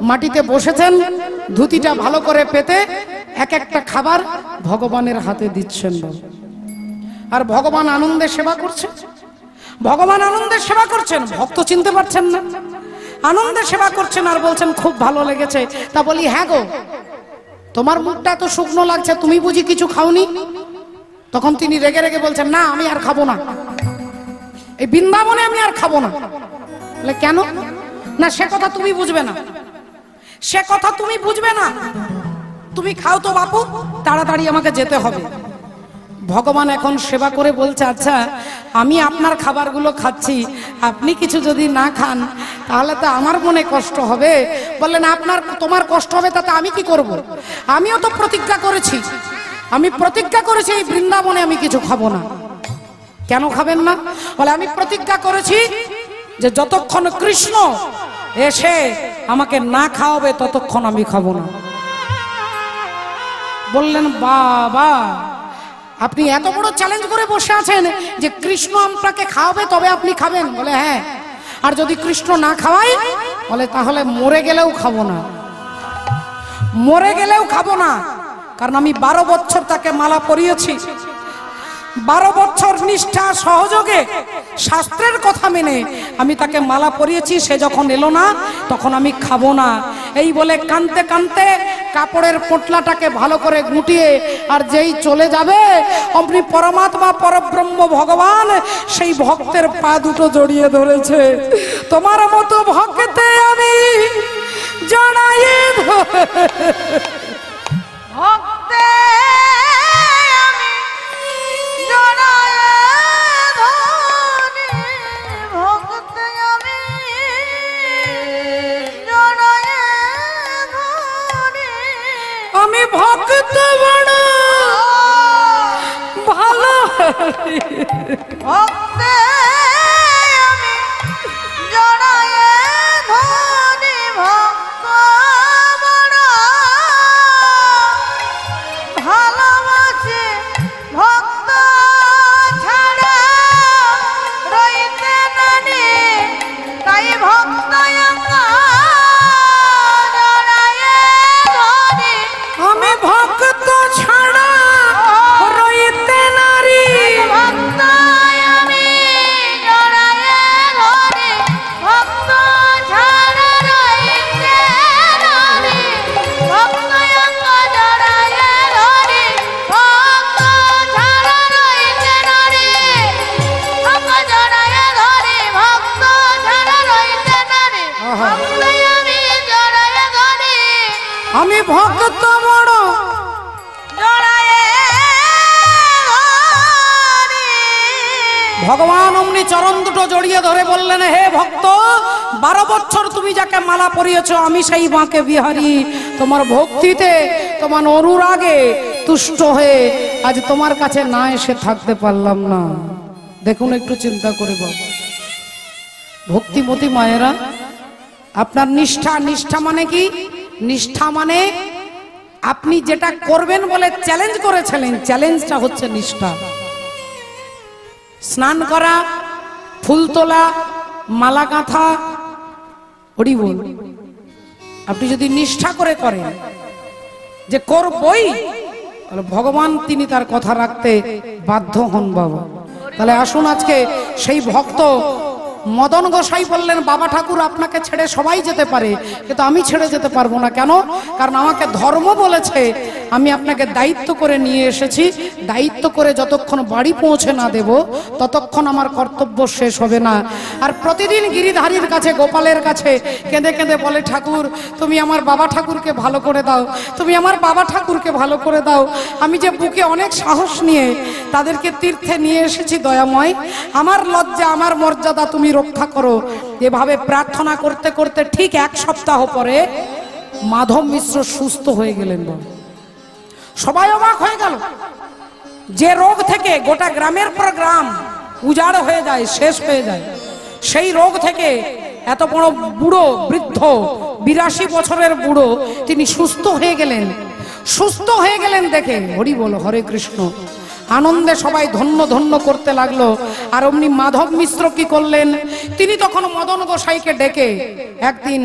মাটিতে বসেছেন, ধুতিটা ভালো করে পেতে এক একটা খাবার ভগবানের হাতে দিচ্ছেন। আর ভগবান আনন্দে সেবা করছেন, ভগবান আনন্দে সেবা করছেন। ভক্ত চিনতে পারছেন না, আনন্দে সেবা করছেন আর বলছেন খুব ভালো লেগেছে। তা বলি, হ্যাঁ গো, তোমার মুখটা এত শুকনো লাগছে, তুমি বুঝি কিছু খাওনি? তখন তিনি রেগে রেগে বলছেন, না আমি আর খাবো না, এই বৃন্দাবনে আমি আর খাবো না। বলে, কেন? না, সে কথা তুমি বুঝবে না, সে কথা তুমি বুঝবে না, তুমি খাও তো বাপু, তাড়াতাড়ি আমাকে যেতে হবে। ভগবান এখন সেবা করে বলছে, আচ্ছা আমি আপনার খাবারগুলো খাচ্ছি, আপনি কিছু যদি না খান তাহলে তো আমার মনে কষ্ট হবে। বললেন, তোমার কষ্ট হবে তাতে আমি কি করব? আমিও তো প্রতিজ্ঞা করেছি, আমি প্রতিজ্ঞা করেছি এই বৃন্দাবনে আমি কিছু খাবো না। কেন খাবেন না? বলে, আমি প্রতিজ্ঞা করেছি যে যতক্ষণ কৃষ্ণ এসে আমাকে না খাওয়াবে ততক্ষণ আমি খাবো না। বললেন, বাবা আপনি এত বড় চ্যালেঞ্জ করে বসে আছেন যে কৃষ্ণ আপনাকে খাওয়াবে তবে আপনি খাবেন? বলে, হ্যাঁ। আর যদি কৃষ্ণ না খাওয়ায়? বলে, তাহলে মরে গেলেও খাবো না, মরে গেলেও খাবো না। কারণ আমি 12 বছর তাকে মালা পরিয়েছি, 12 বছর নিষ্ঠা সহযোগে শাস্ত্রের কথা মেনে আমি তাকে মালা পরিয়েছি। সে যখন এলো না তখন আমি খাবো না। এই বলে কাঁদতে কাঁদতে কাপড়ের পোটলাটাকে ভালো করে গুটিয়ে আর যেই চলে যাবে, অমনি পরমাত্মা পরব্রহ্ম ভগবান সেই ভক্তের পা দুটো জড়িয়ে ধরেছে। তোমার মতো ভক্তে আমি জড়াইয়ে ভক্তে আমি জড়ায়ে ধরি, ভক্তে আমি জড়ায়ে ধরি। আমি ভক্ত বড় ভালো, ভক্তে আমি জড়ায়ে ধরি, ভক্ত বড় ভালোবাসি, ভক্ত ছাড়া রইতে নানি, তাই ভক্ত জড়ায়ে ধরি। আমি ভক্ত ছাড়া রইতে নারী, ভক্ত আমি জড়ায়ে ধরি, ভক্ত ছাড়া রইতে নারী, ভক্ত জড়ায়ে ধরি, ভক্ত ছাড়া রইতে নারী, ভক্ত জড়ায়ে ধরি, ভক্ত ছাড়া রইতে নারী, ভক্ত আমি জড়ায়ে ধরি। আমি ভক্ত বড় ভগবান অমনি চরণ দুটো জড়িয়ে ধরে বললেন, হে ভক্ত, 12 বছর তুমি যাকে মালা পরিয়েছ আমি সেই বাঁকে বিহারী। তোমার ভক্তিতে, তোমার অনুরাগে তুষ্ট হয়ে আজ তোমার কাছে না এসে থাকতে পারলাম না। দেখুন একটু চিন্তা করে বাবা, ভক্তিমতী মায়েরা, আপনার নিষ্ঠা, নিষ্ঠা মানে কি? নিষ্ঠা মানে আপনি যেটা করবেন বলে চ্যালেঞ্জ করেছিলেন, চ্যালেঞ্জটা হচ্ছে নিষ্ঠা। স্নান করা, ফুল তোলা, মালা গাঁথা, হরি বল, আপনি যদি নিষ্ঠা করে করেন যে করবই, তাহলে ভগবান তিনি তার কথা রাখতে বাধ্য হন বাবা। তাহলে আসুন আজকে সেই ভক্ত মদন গোসাই বললেন, বাবা ঠাকুর আপনাকে ছেড়ে সবাই যেতে পারে, কিন্তু আমি ছেড়ে যেতে পারবো না। কেন? কারণ আমাকে ধর্ম বলেছে, আমি আপনাকে দায়িত্ব করে নিয়ে এসেছি। দায়িত্ব করে যতক্ষণ বাড়ি পৌঁছে না দেব ততক্ষণ আমার কর্তব্য শেষ হবে না। আর প্রতিদিন গিরিধারীর কাছে, গোপালের কাছে কেঁদে কেঁদে বলে, ঠাকুর তুমি আমার বাবা ঠাকুরকে ভালো করে দাও, তুমি আমার বাবা ঠাকুরকে ভালো করে দাও। আমি যে বুকে অনেক সাহস নিয়ে তাদেরকে তীর্থে নিয়ে এসেছি দয়াময়, আমার লজ্জা, আমার মর্যাদা তুমি রক্ষা করো। এভাবে প্রার্থনা করতে করতে ঠিক 1 সপ্তাহ পরে মাধব মিশ্র সুস্থ হয়ে গেলেন। সবাই অবাক হয়ে গেল। যে রোগ থেকে গোটা গ্রামের পর গ্রাম উজাড় হয়ে যায়, শেষ হয়ে যায়, সেই রোগ থেকে এত বড় বুড়ো বৃদ্ধ, 82 বছরের বুড়ো, তিনি সুস্থ হয়ে গেলেন। সুস্থ হয়ে গেলেন দেখে হরি বল, হরে কৃষ্ণ, আনন্দে সবাই ধন্য ধন্য করতে লাগলো। আর অমনি মাধব মিশ্র কি করলেন, তিনি তখন মদন গোসাইকে ডেকে একদিন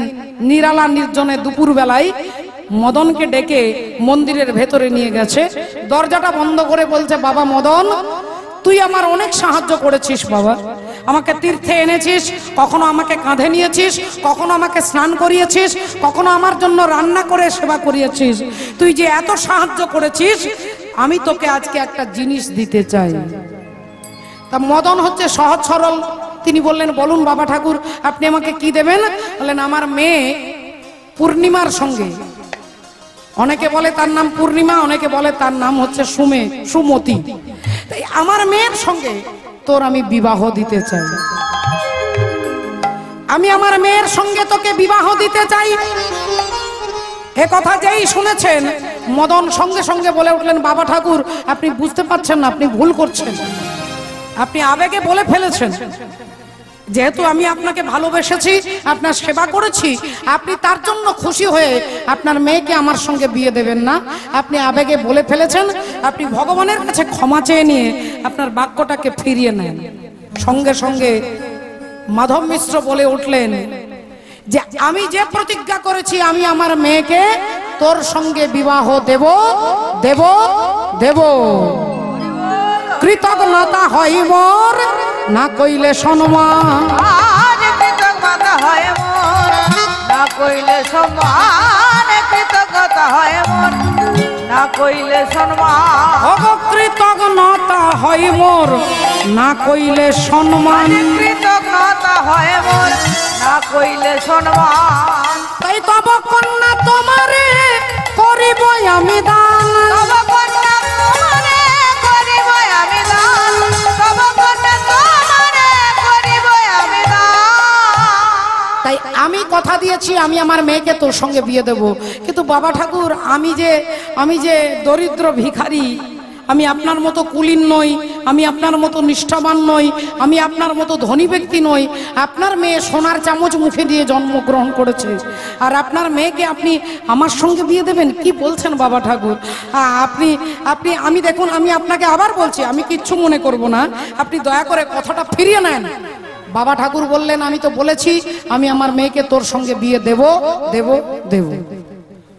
নিরালা নির্জনে দুপুর বেলায় মদনকে ডেকে মন্দিরের ভেতরে নিয়ে গেছে। দরজাটা বন্ধ করে বলছে, বাবা মদন, তুই আমার অনেক সাহায্য করেছিস বাবা, আমাকে তীর্থে এনেছিস, কখনো আমাকে কাঁধে নিয়েছিস, কখনো আমাকে স্নান করিয়েছিস, কখনো আমার জন্য রান্না করে সেবা করিয়েছিস। তুই যে এত সাহায্য করেছিস, আমি তোকে আজকে একটা জিনিস দিতে চাই। তা মদন হচ্ছে সহজ সরল, তিনি বললেন, বলুন বাবা ঠাকুর, আপনি আমাকে কি দেবেন? বললেন, আমার মেয়ে পূর্ণিমার সঙ্গে, অনেকে বলে তার নাম পূর্ণিমা, অনেকে বলে তার নাম হচ্ছে সুমতি, তাই আমার মেয়ের সঙ্গে তোর আমি বিবাহ দিতে চাই। আমি আমার মেয়ের সঙ্গে তোকে বিবাহ দিতে চাই। এ কথা যেই শুনেছেন, মদন সঙ্গে সঙ্গে বলে উঠলেন, বাবা ঠাকুর আপনি বুঝতে পারছেন না, আপনি ভুল করছেন, আপনি আবেগে বলে ফেলেছেন। যেহেতু আমি আপনাকে ভালোবেসেছি, আপনার সেবা করেছি, আপনি তার জন্য খুশি হয়ে আপনার মেয়েকে আমার সঙ্গে বিয়ে দেবেন না, আপনি আবেগে বলে ফেলেছেন। আপনি ভগবানের কাছে ক্ষমা চেয়ে নিয়ে আপনার বাক্যটাকে ফিরিয়ে নেন। সঙ্গে সঙ্গে মাধব মিশ্র বলে উঠলেন যে, আমি যে প্রতিজ্ঞা করেছি, আমি আমার মেয়েকে তোর সঙ্গে বিবাহ দেব দেব দেব। কৃতজ্ঞতা হয় মোর, না কইলে সম্মান। কৃতজ্ঞতা হয় মোর, না কইলে সম্মান। কৃতজ্ঞতা হয় মোর, না কইলে সম্মান। কৃতজ্ঞতা হয় মোর, না কইলে সম্মান। কৃতজ্ঞতা হয় মোর, না কইলে সম্মান। তাই তব কন্যা তোমারে করিব আমি দান। তব কন্যা তোমারে করিব আমি দান। তব কন্যা তোমারে করিব আমি দান। তাই আমি কথা দিয়েছি, আমি আমার মেয়েকে তোর সঙ্গে বিয়ে দেব। কিন্তু বাবা ঠাকুর, আমি যে দরিদ্র ভিখারি, আমি আপনার মতো কুলীন নই, আমি আপনার মতো নিষ্ঠাবান নই, আমি আপনার মতো ধনী ব্যক্তি নই। আপনার মেয়ে সোনার চামচ মুখে দিয়ে জন্মগ্রহণ করেছে, আর আপনার মেয়েকে আপনি আমার সঙ্গে বিয়ে দেবেন? কি বলছেন বাবা ঠাকুর? আমি দেখুন, আমি আপনাকে আবার বলছি, আমি কিচ্ছু মনে করব না, আপনি দয়া করে কথাটা ফিরিয়ে নেন। বাবা ঠাকুর বললেন, আমি তো বলেছি আমি আমার মেয়েকে তোর সঙ্গে বিয়ে দেব দেব দেব।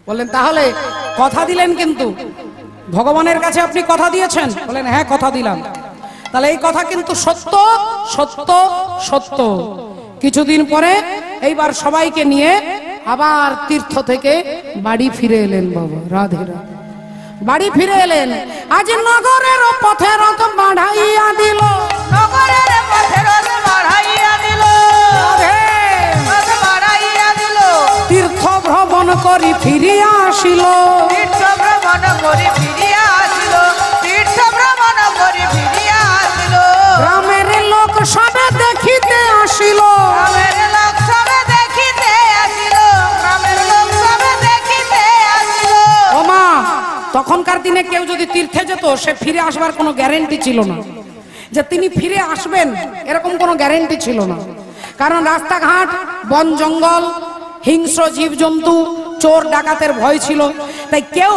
বললেন, তাহলে কথা দিলেন কিন্তু ভগবানের কাছে আপনি কথা দিয়েছেন? বলেন, হ্যাঁ কথা দিলাম। তাহলে এই কথা কিন্তু সত্য সত্য সত্য। কিছুদিন পরে এইবার সবাইকে নিয়ে আবার তীর্থ থেকে বাড়ি ফিরে এলেন বাবা। রাধে রাধে। বাড়ি ফিরে এলেন। আজ নগরের পথে রথ বাড়াইয়া দিল, নগরের পথে রথ বাড়াইয়া দিল, রথ বাড়াইয়া দিল। তীর্থ ভ্রমণ করি ফিরিয়া আসিল, তীর্থ ভ্রমণ করি ফিরিয়া আসিল, তীর্থ ভ্রমণ করি ফিরিয়া আসিল। গ্রামের লোক দিনে কেউ যদি তীর্থে যেত সে ফিরে আসবার কোনো গ্যারেন্টি ছিল না, যে তিনি ফিরে আসবেন এরকম কোনো গ্যারেন্টি ছিল না। কারণ রাস্তাঘাট, বন জঙ্গল, হিংস্র জীবজন্তু, চোর ডাকাতের ভয় ছিল। তাই কেউ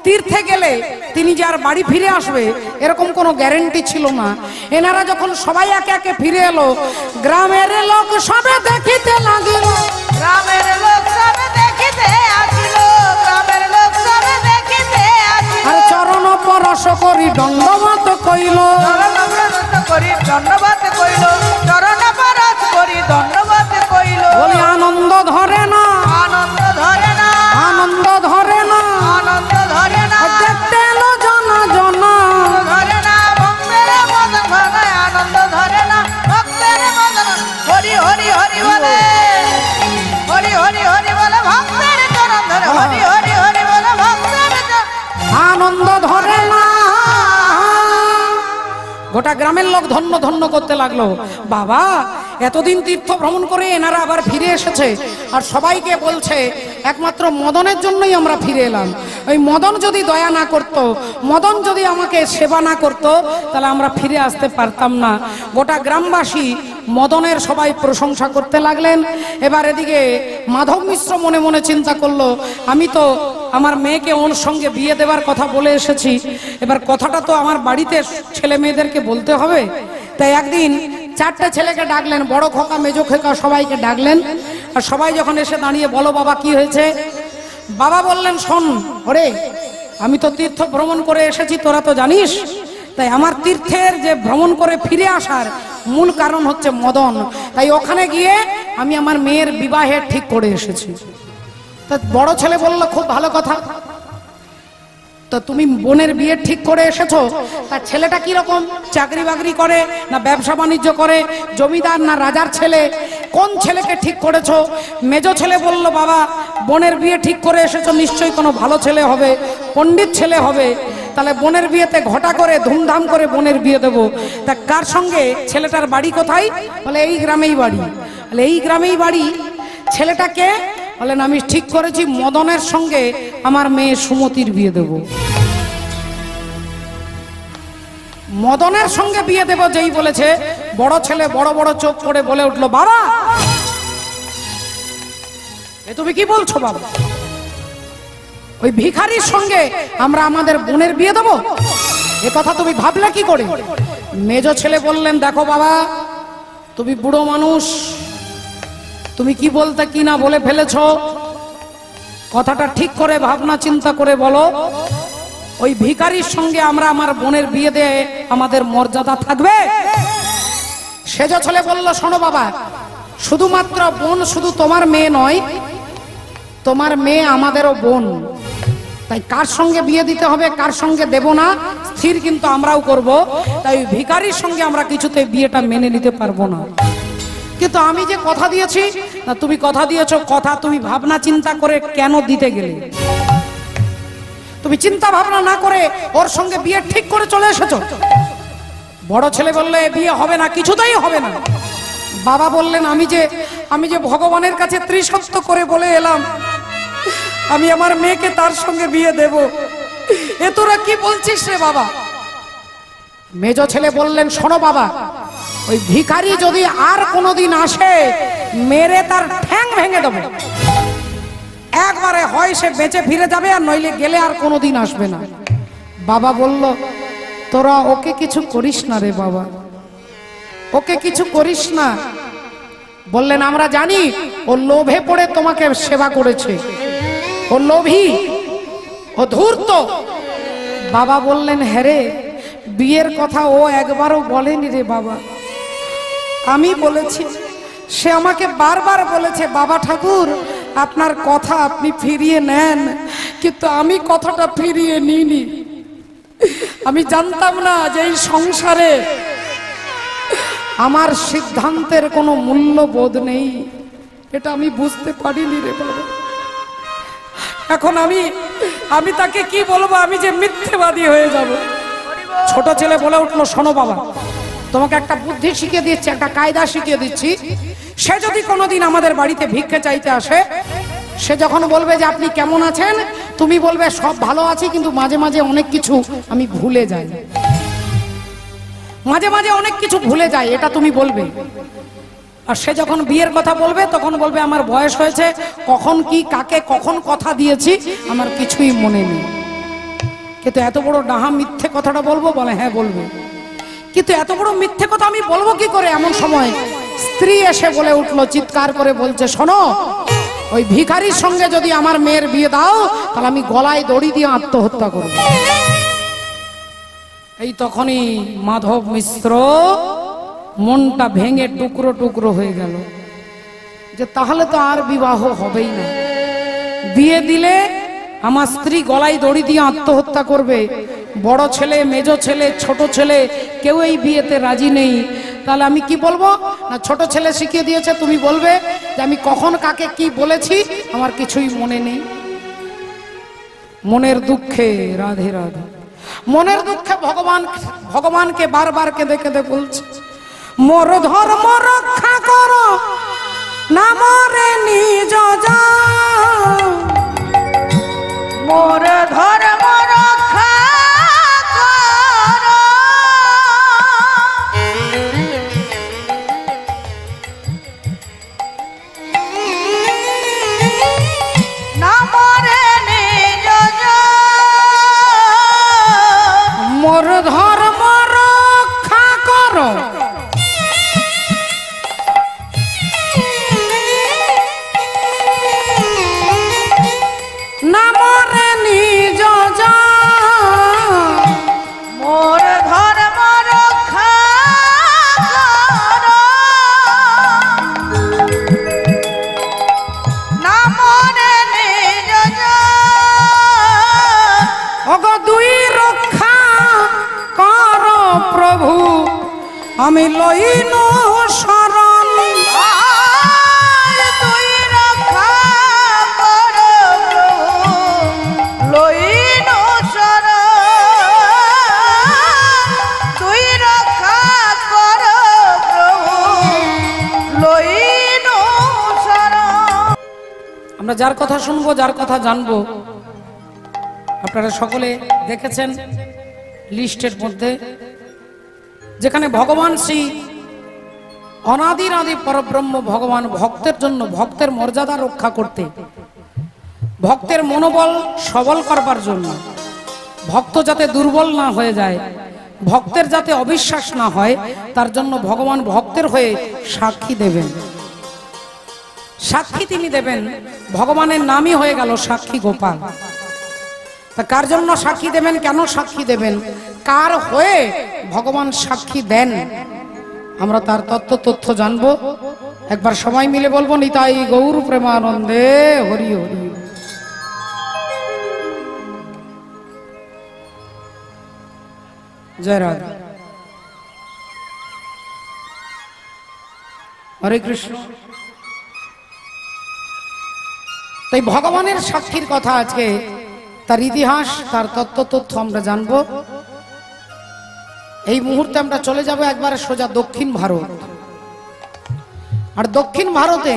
তীর্থে গেলে তিনি যে আর বাড়ি ফিরে আসবে এরকম কোনো গ্যারেন্টি ছিল না। এনারা যখন সবাই একে একে ফিরে এলো, গ্রামের লোক সবে দেখিতে লাগিল, গ্রামের লোক সবে দেখিতে আসিল, গ্রামের লোক সবে দেখিতে আসিল। আর চরণ পরশ করি দণ্ডবত কইল, চরণ পরশ করি দণ্ডবত কইল, চরণ পরশ করি দণ্ডবত কইল। বলি আনন্দ ধরে না, আনন্দ ধরে না, আনন্দ ধরে না, আনন্দ ধরে না, দেখতে এলো জনা জনা, ধরে না ভক্তের মদন ধরে, আনন্দ ধরে না ভক্তের মদন। হরি হরি হরি বলে, হরি হরি হরি বলে ভক্তের চরণ ধরে, হরি হরি হরি বলে ভক্তের চরণ। আনন্দ ধরে না। গোটা গ্রামের লোক ধন্য ধন্য করতে লাগলো। বাবা এতদিন তীর্থ ভ্রমণ করে এনারা আবার ফিরে এসেছে, আর সবাইকে বলছে একমাত্র মদনের জন্যই আমরা ফিরে এলাম। ওই মদন যদি দয়া না করত, মদন যদি আমাকে সেবা না করত, তাহলে আমরা ফিরে আসতে পারতাম না। গোটা গ্রামবাসী মদনের সবাই প্রশংসা করতে লাগলেন। এবার এদিকে মাধব মিশ্র মনে মনে চিন্তা করলো, আমি তো আমার মেয়েকে ওর সঙ্গে বিয়ে দেওয়ার কথা বলে এসেছি, এবার কথাটা তো আমার বাড়িতে ছেলে মেয়েদেরকে বলতে হবে। তাই একদিন 4টে ছেলেকে ডাকলেন, বড় খোকা, মেজো খোকা সবাইকে ডাকলেন। আর সবাই যখন এসে দাঁড়িয়ে, বলো বাবা কি হয়েছে? বাবা বললেন, শোন ওরে, আমি তো তীর্থ ভ্রমণ করে এসেছি, তোরা তো জানিস। তাই আমার তীর্থের যে ভ্রমণ করে ফিরে আসার মূল কারণ হচ্ছে মদন। তাই ওখানে গিয়ে আমি আমার মেয়ের বিবাহের ঠিক করে এসেছি। তা বড় ছেলে বলল, খুব ভালো কথা, তো তুমি বোনের বিয়ে ঠিক করে এসেছো। তার ছেলেটা কি রকম, চাকরি বাকরি করে না ব্যবসা বাণিজ্য করে, জমিদার না রাজার ছেলে, কোন ছেলেকে ঠিক করেছো? মেজো ছেলে বলল, বাবা বোনের বিয়ে ঠিক করে এসেছো, নিশ্চয়ই কোনো ভালো ছেলে হবে, পণ্ডিত ছেলে হবে। তাহলে বোনের বিয়েতে ঘটা করে ধুমধাম করে বোনের বিয়ে দেবো। তা কার সঙ্গে? ছেলেটার বাড়ি কোথায়? বলে এই গ্রামেই বাড়ি। বলে এই গ্রামেই বাড়ি, ছেলেটাকে? বলেন আমি ঠিক করেছি মদনের সঙ্গে আমার মেয়ে সুমতির বিয়ে দেব। মদনের সঙ্গে বিয়ে দেব যেই বলেছে, বড় ছেলে বড় বড় চোখ করে বলে উঠলো, বাবা এ তুমি কি বলছো বাবা? ওই ভিখারির সঙ্গে আমরা আমাদের বোনের বিয়ে দেব? এ কথা তুমি ভাবলে কি করে? মেজো ছেলে বললেন, দেখো বাবা তুমি বুড়ো মানুষ, তুমি কি বলতে কি না বলে ফেলেছ, কথাটা ঠিক করে ভাবনা চিন্তা করে বলো। ওই ভিখারির সঙ্গে আমরা আমার বোনের বিয়ে দিয়ে আমাদের মর্যাদা থাকবে? সেজো ছেলে বলল, শোনো বাবা, শুধুমাত্র বোন শুধু তোমার মেয়ে নয়, তোমার মেয়ে আমাদেরও বোন। তাই কার সঙ্গে বিয়ে দিতে হবে কার সঙ্গে দেব না স্থির কিন্তু আমরাও করব। তাই ভিখারির সঙ্গে আমরা কিছুতে বিয়েটা মেনে নিতে পারবো না। কিন্তু আমি যে কথা দিয়েছি, না তুমি কথা দিয়েছো, কথা তুমি ভাবনা চিন্তা করে কেন দিতে গেলে? তুমি চিন্তা ভাবনা না করে ওর সঙ্গে বিয়ে ঠিক করে চলে এসেছো। বড় ছেলে বললে, বিয়ে হবে না, কিছুতেই হবে না। বাবা বললেন, আমি যে ভগবানের কাছে ত্রিসত্য করে বলে এলাম আমি আমার মেয়েকে তার সঙ্গে বিয়ে দেব, এ তোরা কি বলছিস রে বাবা? মেজো ছেলে বললেন, শোনো বাবা, ওই ভিখারি যদি আর কোনোদিন আসে মেরে তার ঠ্যাং ভেঙে দেবো একবারে, হয় সে বেঁচে ফিরে যাবে আর নইলে গেলে আর কোনোদিন আসবে না। বাবা বলল, তোরা ওকে কিছু করিস না রে বাবা, ওকে কিছু করিস না। বললেন, আমরা জানি ও লোভে পড়ে তোমাকে সেবা করেছে, ও লোভী, ও ধূর্ত। বাবা বললেন, হ্যাঁ রে, বিয়ের কথা ও একবারও বলেনি রে বাবা, আমি বলেছি। সে আমাকে বারবার বলেছে, বাবা ঠাকুর আপনার কথা আপনি ফিরিয়ে নেন, কিন্তু আমি কথাটা ফিরিয়ে নিইনি। আমি জানতাম না যে এই সংসারে আমার সিদ্ধান্তের কোনো মূল্যবোধ নেই, এটা আমি বুঝতে পারিনি রে বাবা। এখন আমি তাকে কি বলবো, আমি যে মিথ্যেবাদী হয়ে যাব। ছোট ছেলে বলে উঠলো, শোনো বাবা, তোমাকে একটা বুদ্ধি শিখিয়ে দিচ্ছি, একটা কায়দা শিখিয়ে দিচ্ছি। সে যদি কোনোদিন আমাদের বাড়িতে ভিক্ষে চাইতে আসে, সে যখন বলবে যে আপনি কেমন আছেন, তুমি বলবে সব ভালো আছি, কিন্তু মাঝে মাঝে অনেক কিছু আমি ভুলে যাই, মাঝে মাঝে অনেক কিছু ভুলে যাই, এটা তুমি বলবে। আর সে যখন বিয়ের কথা বলবে তখন বলবে আমার বয়স হয়েছে, কখন কি কাকে কখন কথা দিয়েছি আমার কিছুই মনে নেই। কিন্তু এত বড় ডাহা মিথ্যে কথাটা বলবো, বলে হ্যাঁ বলবো। কিন্তু এত বড় মিথ্যে কথা আমি বলবো কি করে? এমন সময় স্ত্রী এসে বলে উঠলো, চিৎকার করে বলছে, শোনো, ওই ভিখারির সঙ্গে যদি আমার মেয়ের বিয়ে দাও তাহলে আমি গলায় দড়ি দিয়ে আত্মহত্যা করব। এই তখনই মাধব মিশ্র মনটা ভেঙে টুকরো টুকরো হয়ে গেল, যে তাহলে তো আর বিবাহ হবেই না। বিয়ে দিলে আমার স্ত্রী গলায় দড়ি দিয়ে আত্মহত্যা করবে, বড় ছেলে, মেজ ছেলে, ছোট ছেলে কেউ এই বিয়েতে রাজি নেই, তাহলে আমি কি বলবো? না, ছোট ছেলে শিখিয়ে দিয়েছে, তুমি বলবে যে আমি কখন কাকে কি বলেছি আমার কিছুই মনে নেই। মনের দুঃখে রাধে রাধে, মনের দুঃখে ভগবানকে বারবার কেঁদে কেঁদে বলছে, মোর ধর্ম রক্ষা করো না মরে নিজ জান, মোর ধর্ম রক্ষা করো না মরে নিজ জান, মোর ধর্ম রক্ষা করো না মরে নিজ জান, মোর ধর্ম রক্ষা করো না মরে নিজ জান, ওগো দুই রক্ষা করো প্রভু আমি লইন শরণ, তুই রক্ষা করো লইন শরণ, তুই রক্ষা করো প্রভু লইন শরণ। আমরা যার কথা শুনবো, যার কথা জানবো, আপনারা সকলে দেখেছেন লিস্টের মধ্যে, যেখানে ভগবান শ্রী অনাদির আদি পরব্রহ্ম ভগবান ভক্তের জন্য, ভক্তের মর্যাদা রক্ষা করতে, ভক্তের মনোবল সবল করবার জন্য, ভক্ত যাতে দুর্বল না হয়ে যায়, ভক্তের যাতে অবিশ্বাস না হয়, তার জন্য ভগবান ভক্তের হয়ে সাক্ষী দেবেন। সাক্ষী তিনি দেবেন, ভগবানের নামই হয়ে গেল সাক্ষী গোপাল। তা কার জন্য সাক্ষী দেবেন, কেন সাক্ষী দেবেন, কার হয়ে ভগবান সাক্ষী দেন, আমরা তার তথ্য জানবো। একবার সবাই মিলে বলবো, নিতাই গৌর প্রেমানন্দে হরি হরি। জয় রাধা, হরে কৃষ্ণ। তাই ভগবানের সাক্ষীর কথা আজকে, তার ইতিহাস, তার তথ্য আমরা জানবো। এই মুহূর্তে আমরা চলে যাব একবারে সোজা দক্ষিণ ভারত। আর দক্ষিণ ভারতে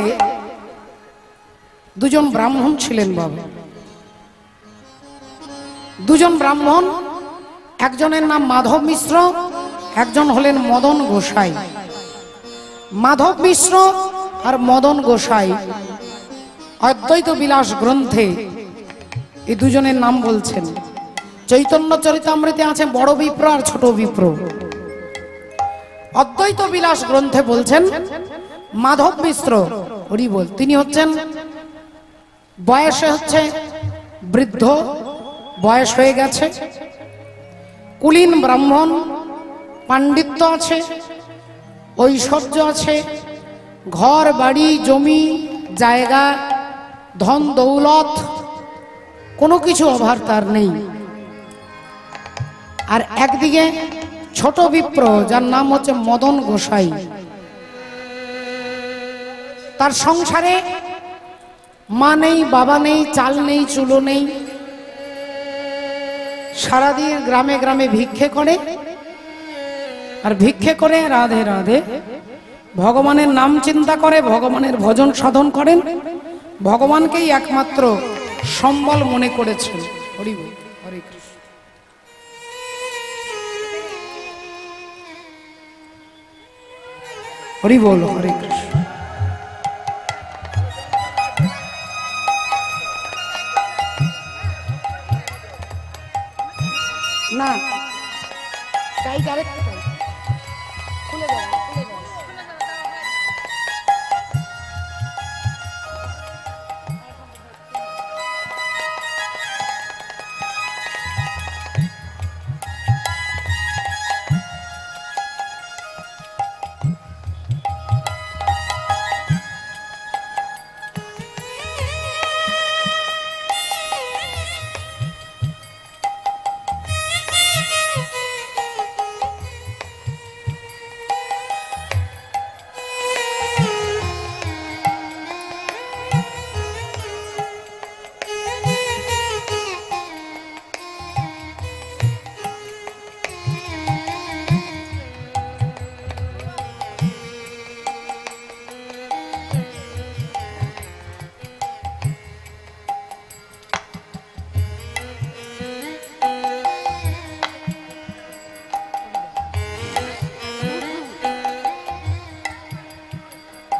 দুজন ব্রাহ্মণ ছিলেন বাবা, দুজন ব্রাহ্মণ, একজনের নাম মাধব মিশ্র, একজন হলেন মদন গোসাই। মাধব মিশ্র আর মদন গোসাই অদ্বৈত বিলাস গ্রন্থে এই দুজনের নাম বলছেন। চৈতন্য চরিতামৃতে আছে বড় বিপ্র আর ছোট বিপ্র। অদ্বৈত বিলাস গ্রন্থে বলছেন মাধব মিশ্র, হরি বল, তিনি হচ্ছেন বয়সে হচ্ছে বৃদ্ধ, বয়স হয়ে গেছে, কুলীন ব্রাহ্মণ, পাণ্ডিত্য আছে, ঐশ্বর্য আছে, ঘর বাড়ি জমি জায়গা ধন দৌলত কোনো কিছু অভাব তার নেই। আর একদিকে ছোট বিপ্র, যার নাম হচ্ছে মদন গোসাই, তার সংসারে মা নেই, বাবা নেই, চাল নেই, চুলো নেই, সারাদিন গ্রামে গ্রামে ভিক্ষে করে। আর ভিক্ষে করে রাধে রাধে ভগবানের নাম চিন্তা করে, ভগবানের ভজন সাধন করেন, ভগবানকেই একমাত্র সম্বল মনে করেছেন। হরি বল, হরে কৃষ্ণ। হরি বল, হরে কৃষ্ণ। না তাই ডাইরেক্ট খুলে দাও, খুলে দাও।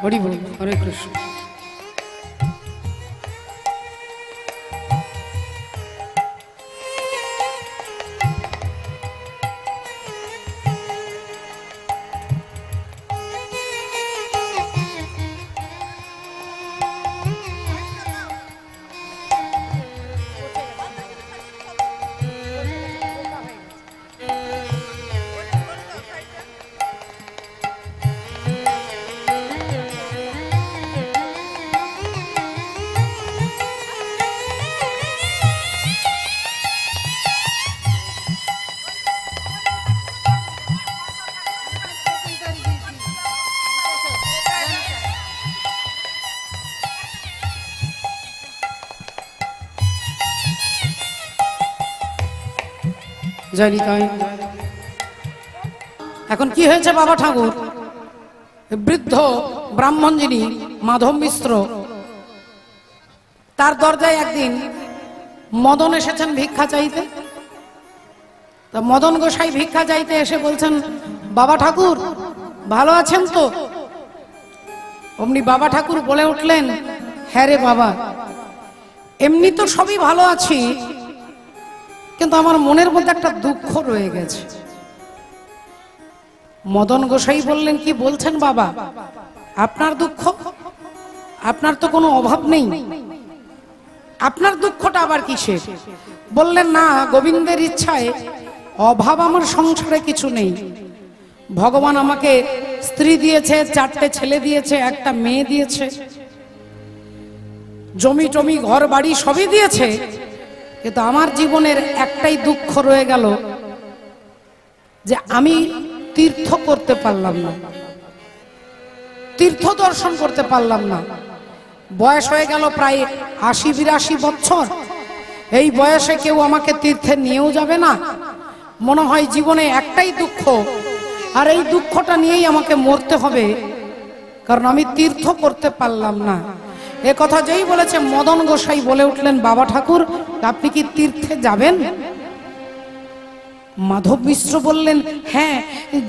হরি বল, হরে কৃষ্ণ। এখন কি হয়েছে বাবা ঠাকুর, বৃদ্ধ ব্রাহ্মণ যিনি মাধব মিশ্র, তার দরজায় একদিন মদন এসেছেন ভিক্ষা চাইতে। তা মদন গোসাই ভিক্ষা চাইতে এসে বলছেন, বাবা ঠাকুর ভালো আছেন তো? অমনি বাবা ঠাকুর বলে উঠলেন, হ্যাঁ রে বাবা, এমনি তো সবই ভালো আছি, কিন্তু আমার মনের মধ্যে একটা দুঃখ রয়ে গেছে। মদন গোসাই বললেন, কি বলছেন বাবা, আপনার দুঃখ? আপনার তো কোনো অভাব নেই, আপনার দুঃখটা আবার কিসের? বললেন, না, গোবিন্দের ইচ্ছায় অভাব আমার সংসারে কিছু নেই। ভগবান আমাকে স্ত্রী দিয়েছে, 4টে ছেলে দিয়েছে, একটা মেয়ে দিয়েছে, জমি টমি ঘর বাড়ি সবই দিয়েছে, কিন্তু আমার জীবনের একটাই দুঃখ রয়ে গেল যে আমি তীর্থ করতে পারলাম না, তীর্থ দর্শন করতে পারলাম না। বয়স হয়ে গেল প্রায় 80-82 বছর, এই বয়সে কেউ আমাকে তীর্থে নিয়েও যাবে না। মনে হয় জীবনে একটাই দুঃখ, আর এই দুঃখটা নিয়েই আমাকে মরতে হবে, কারণ আমি তীর্থ করতে পারলাম না। এ কথা যেই বলেছে, মদন গোসাই বলে উঠলেন, বাবা ঠাকুর আপনি কি তীর্থে যাবেন? মাধব মিশ্র বললেন, হ্যাঁ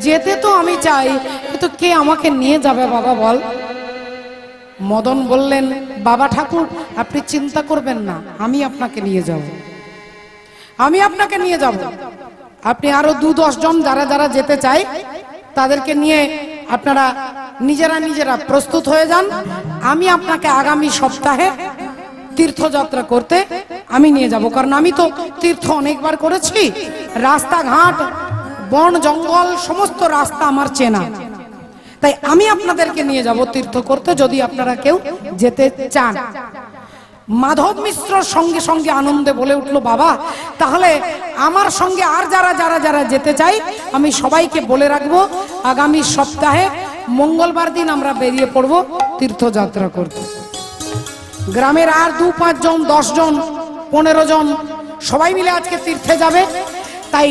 যেতে তো আমি চাই, কিন্তু কে আমাকে নিয়ে যাবে বাবা বল? মদন বললেন, বাবা ঠাকুর আপনি চিন্তা করবেন না, আমি আপনাকে নিয়ে যাব, আমি আপনাকে নিয়ে যাব। আপনি আরো 2-10 জন যারা যারা যেতে চায় তাদেরকে নিয়ে আপনারা নিজেরা নিজেরা প্রস্তুত হয়ে যান। আমি আপনাকে আগামী সপ্তাহে তীর্থযাত্রা করতে আমি নিয়ে যাব, কারণ আমি তো তীর্থ অনেকবার করেছি, রাস্তাঘাট বন জঙ্গল সমস্ত রাস্তা আমার চেনা, তাই আমি আপনাদেরকে নিয়ে যাব তীর্থ করতে, যদি আপনারা কেউ যেতে চান। মাধব মিশ্র সঙ্গে সঙ্গে আনন্দে বলে উঠলো, বাবা তাহলে আমার সঙ্গে আর যারা যারা যারা যেতে চাই আমি সবাইকে বলে রাখবো, আগামী সপ্তাহে মঙ্গলবার দিন আমরা বেরিয়ে পড়বো তীর্থযাত্রা করতে। গ্রামের আর 2-5 জন, 10 জন, 15 জন সবাই মিলে আজকে তীর্থে যাবে। তাই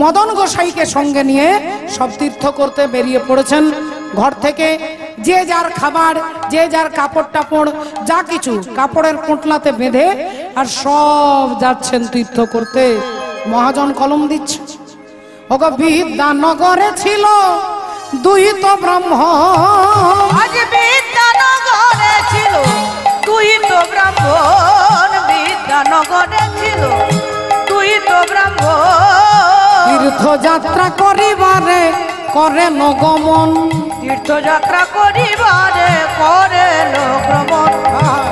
মদন গোসাইকে সঙ্গে নিয়ে সব তীর্থ করতে বেরিয়ে পড়েছেন। ঘর থেকে যে যার খাবার, যে যার কাপড় টাপড় যা কিছু কাপড়ের পোঁটলাতে বেঁধে আর সব যাচ্ছেন তীর্থ করতে। মহাজন কলম দিচ্ছে, ওগো বিদ্যানগরে ছিল দুই তো ব্রাহ্মণ, আজ বিদ্যানগরে ছিল দুই তো ব্রাহ্মণ, বিদ্যানগরে ছিল দুই তো ব্রাহ্মণ। তীর্থযাত্রা করিবারে করে নগমন, তীর্থযাত্রা করিবারে করে লোকমন,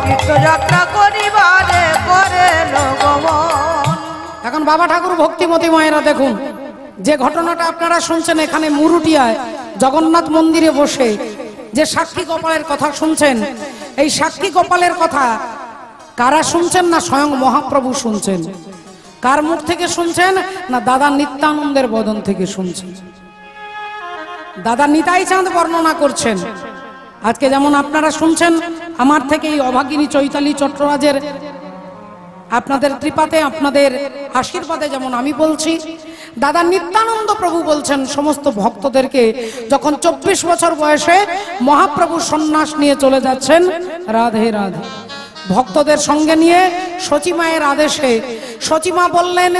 তীর্থযাত্রা করিবারে করে লোকমন। এখন বাবা ঠাকুর ভক্তিমতী মায়েরা দেখুন, যে ঘটনাটা আপনারা শুনছেন এখানে মুরুটিয়ায় জগন্নাথ মন্দিরে বসে যে সাক্ষী গোপালের কথা শুনছেন, এই সাক্ষী গোপালের কথা কারা শুনছেন? না স্বয়ং মহাপ্রভু শুনছেন। কার মুখ থেকে শুনছেন? না দাদা নিত্যানন্দের বদন থেকে শুনছেন। দাদা নিতাই চাঁদ বর্ণনা করছেন। আজকে যেমন আপনারা শুনছেন আমার থেকে এই অভাগিনী চৈতালি চট্টরাজের আপনাদের কৃপাতে আপনাদের আশীর্বাদে যেমন আমি বলছি, দাদা নিত্যানন্দ প্রভু বলছেন সমস্ত ভক্তদেরকে যখন 24 বছর বয়সে মহাপ্রভু সন্ন্যাস নিয়ে চলে যাচ্ছেন, রাধে রাধে ভক্তদের সঙ্গে নিয়ে সচিমায়ের আদেশে সচিমা বললেন,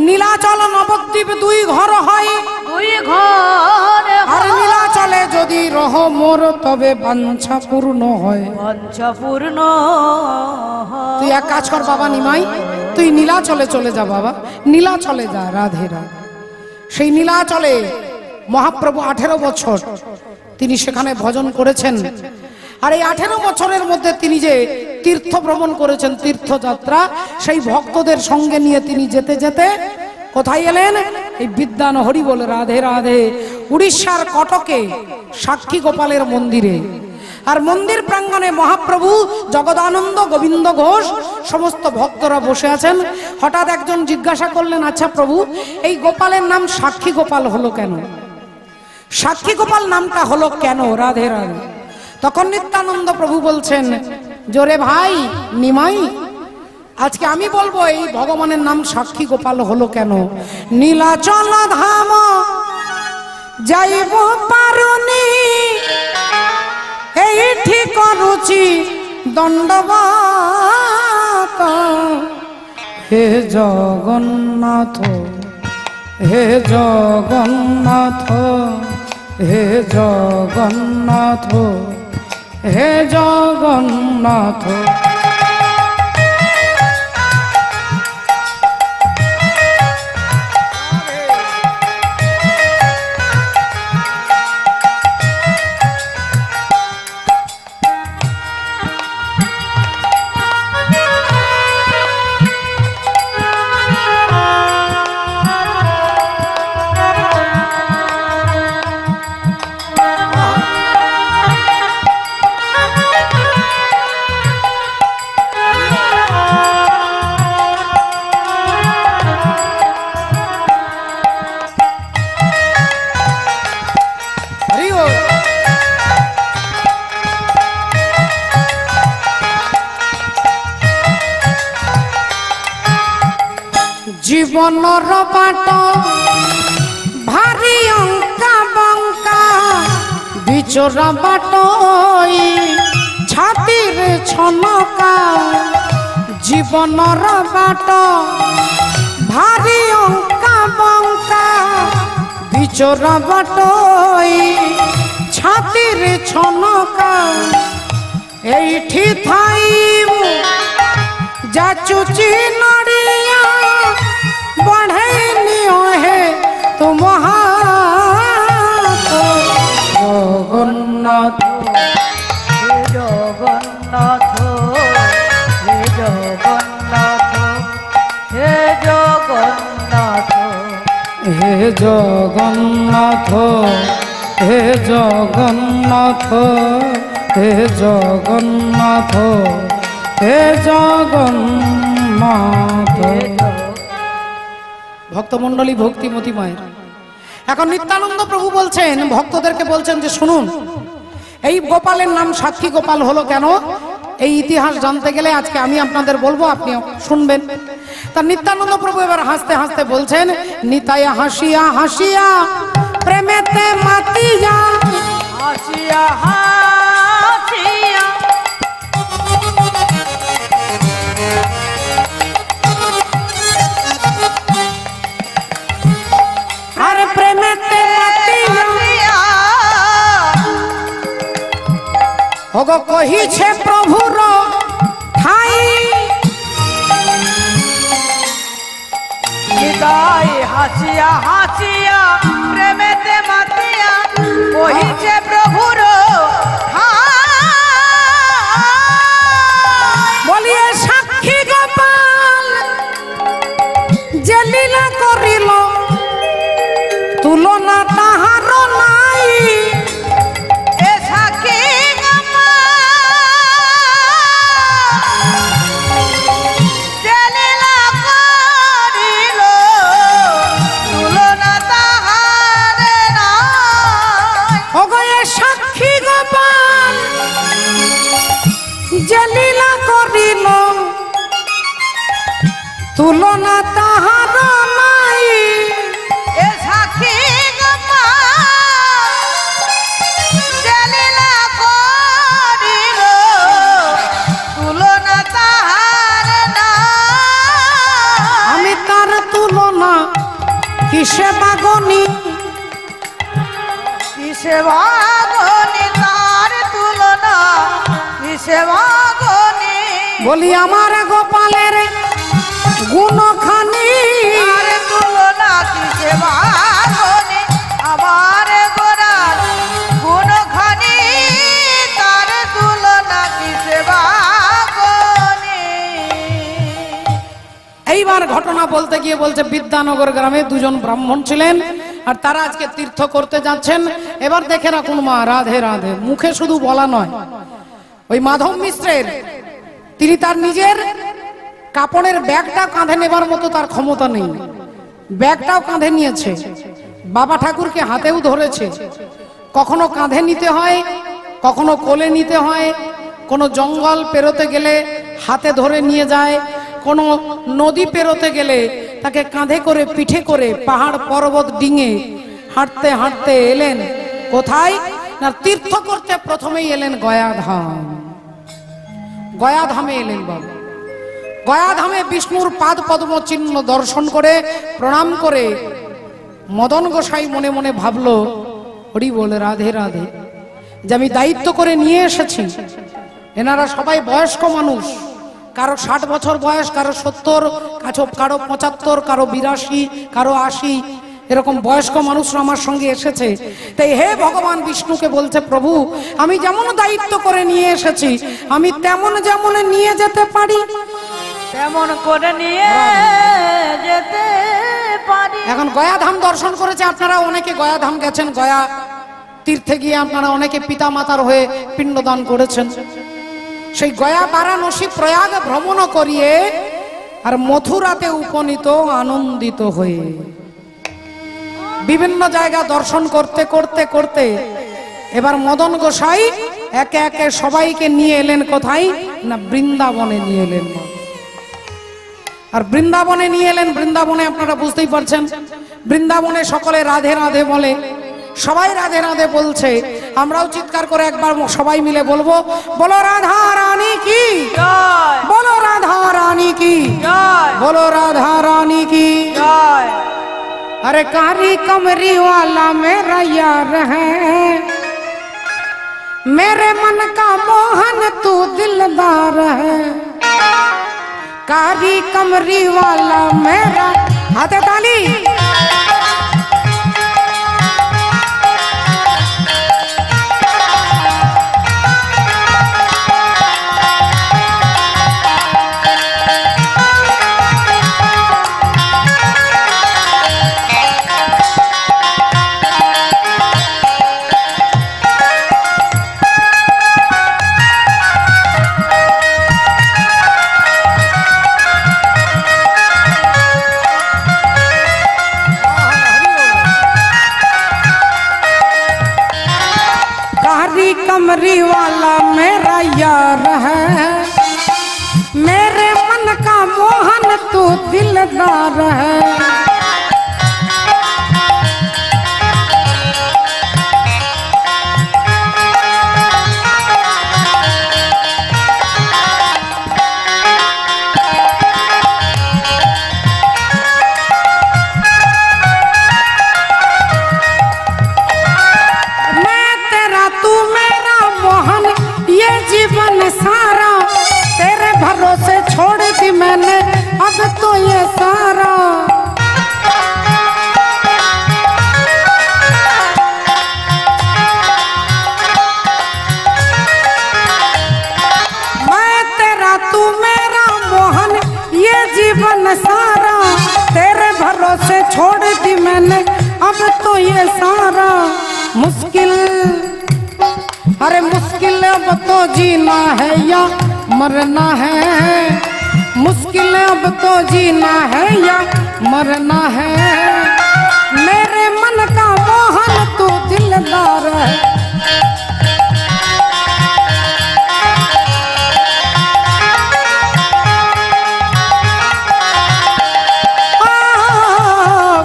নীলাচল নবদ্বীপ দুই ঘর হয়, দুই ঘর আর নীলাচলে যদি রহ মোর তবে বাঞ্ছা পূর্ণ হয়। বাঞ্ছা পূর্ণ। তুই এক কাজ কর বাবা নিমাই, তুই নীলাচলে চলে যা বাবা, নীলাচলে যা, রাধে রাধে। সেই নীলাচলে মহাপ্রভু 18 বছর তিনি সেখানে ভজন করেছেন। আর এই 18 বছরের মধ্যে তিনি যে তীর্থ ভ্রমণ করেছেন, তীর্থযাত্রা, সেই ভক্তদের সঙ্গে নিয়ে তিনি যেতে যেতে কোথায় এলেন? এই বিদ্যান হরি বলে রাধে রাধে উড়িষ্যার কটকে সাক্ষী গোপালের মন্দিরে। আর মন্দির প্রাঙ্গণে মহাপ্রভু, জগদানন্দ, গোবিন্দ ঘোষ সমস্ত ভক্তরা বসে আছেন। হঠাৎ একজন জিজ্ঞাসা করলেন, আচ্ছা প্রভু, এই গোপালের নাম সাক্ষী গোপাল হলো কেন? সাক্ষী গোপাল নামটা হলো কেন? রাধে রাধে। তখন নিত্যানন্দ প্রভু বলছেন, জোরে ভাই নিমাই, আজকে আমি বলবো এই ভগবানের নাম সাক্ষী গোপাল হলো কেন। নীলাচল ধাম যাইব পারুনি, এইটি করুচি দণ্ডবাত। হে জগন্নাথ, হে জগন্নাথ, হে জগন্নাথ, হে জগন্নাথ। জীবনর বাট ভারী অঙ্কা বঙ্কা, বিচরা বাট ছাতির ছনকা। জীবনর বাট ভারী অঙ্কা বঙ্কা, বিচরা বাট ছাতির ছনকা। এইটি থাইব যাচুচি নড়িয়া, बढ़े नियो है तुम जगन्नाथ, हे जगन्नाथ, हे जगन्नाथ, हे जगन्नाथ, हे जगन्नाथ, हे जगन्नाथ, हे जगन्नाथ, हे जगन्नाथ। ভক্তমণ্ডলী ভক্তিমতী মায়ের, এখন নিত্যানন্দ প্রভু বলছেন, ভক্তদেরকে বলছেন যে শুনুন, এই গোপালের নাম সাক্ষী গোপাল হলো কেন, এই ইতিহাস জানতে গেলে আজকে আমি আপনাদের বলবো, আপনি শুনবেন। তা নিত্যানন্দ প্রভু এবার হাসতে হাসতে বলছেন, নিতাই হাসিয়া হাসিয়া প্রেমেতে মাতিয়া, হাসিয়া হাসিয়া ওগো কহিছে প্রভুর ঠাই হৃদয় হাসিয়া হাসিয়া প্রেমেতে মাতিয়া কহিছে প্রভুর বলিয়ে সাক্ষী গোপাল যে লীলা করিল তুলনা তাহার নাই এ সাক্ষী যে লীলা করিল তুলনা তাহার নাই। ওগো এ সাক্ষী গোপাল যে লীলা করিল তুলনা তাহার নাই এ সাক্ষী যে লীলা করিল তুলনা তাহার নাই। আমি তার তুলনা কিসে বাগনি কিসে বাগনি তার তুলনা কিসে বাগনি বলি আমার গোপালের গুণখানি তার তুলনা কিসে বাগনি আমার গোরার গুণখানি তার তুলনা কিসে বাগনি। এইবার ঘটনা বলতে গিয়ে বলছে বিদ্যানগর গ্রামে দুজন ব্রাহ্মণ ছিলেন আর তারা আজকে তীর্থ করতে যাচ্ছেন। এবার দেখে রাখুন মা, রাধে রাধে মুখে শুধু বলা নয়, ওই মাধব মিশ্রের তিনি তার নিজের কাপড়ের ব্যাগটা কাঁধে নেবার মতো তার ক্ষমতা নেই, ব্যাগটাও কাঁধে নিয়েছে, বাবা ঠাকুরকে হাতেও ধরেছে, কখনো কাঁধে নিতে হয় কখনো কোলে নিতে হয়, কোনো জঙ্গল পেরোতে গেলে হাতে ধরে নিয়ে যায়, কোনো নদী পেরোতে গেলে তাকে কাঁধে করে পিঠে করে পাহাড় পর্বত ডিঙে হাঁটতে হাঁটতে এলেন কোথায় না তীর্থ করতে। প্রথমেই এলেন গয়াধাম, গয়াধামে এলেন বাবা। গয়াধামে বিষ্ণুর পাদ পদ্ম চিহ্ন দর্শন করে প্রণাম করে মদন গোসাই মনে মনে ভাবলো, হরি বলে রাধে রাধে, যে আমি দায়িত্ব করে নিয়ে এসেছি। এনারা সবাই বয়স্ক মানুষ, কারো 60 বছর বয়স, কারো 70, কারো 75, কারো 82, কারো 80, এরকম বয়স্ক মানুষরা আমার সঙ্গে এসেছে। তাই হে ভগবান বিষ্ণুকে বলছে, প্রভু আমি যেমন দায়িত্ব করে নিয়ে এসেছি আমি তেমন যেমন নিয়ে যেতে পারি তেমন করে নিয়ে যেতে পারি। এখন গয়াধাম দর্শন করেছে, আপনারা অনেকে গয়াধাম গেছেন, গয়া তীর্থে গিয়ে আপনারা অনেকে পিতা মাতার হয়ে পিণ্ডদান করেছেন। সেই গয়া বারাণসী প্রয়াগ ভ্রমণ করিয়ে আর মথুরাতে উপনীত আনন্দিত হয়ে বিভিন্ন জায়গা দর্শন করতে করতে করতে এবার মদন গোসাই একে একে সবাইকে নিয়ে এলেন কোথায় না বৃন্দাবনে নিয়ে এলেন। আর বৃন্দাবনে নিয়ে এলেন, বৃন্দাবনে আপনারা বুঝতেই পারছেন, বৃন্দাবনে সকলে রাধে রাধে বলে, সবাই রাধে রাধে বলছে। আমরাও চিৎকার করে একবার সবাই মিলে বলবো, বলো রাধা রানী কি জয়, বলো রাধা রানী কি জয়, বলো রাধা রানী কি জয়। अरे कारी कमरी वाला मेरा यार है, मेरे मन का मोहन तू दिलदार है, कारी कमरी वाला मेरा, हाथे ताली। कमरी वाला मेरा यार है, मेरे मन का मोहन तू दिलदार है, मैं तेरा तू मेरा मोहन ये मुश्किल, अरे मुश्किल अब तो जीना है या मरना है, मुश्किल अब तो जीना है या मरना है, मेरे मन का मोहन तू दिलदार है।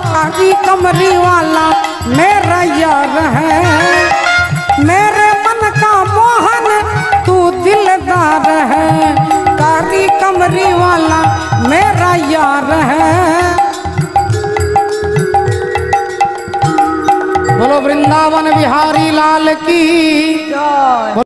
काली कमरी वाला मेरा यार है, मेरे मन का मोहन तू दिलदार है, काली कमरी वाला मेरा यार है। बोलो वृंदावन बिहारी लाल की जय।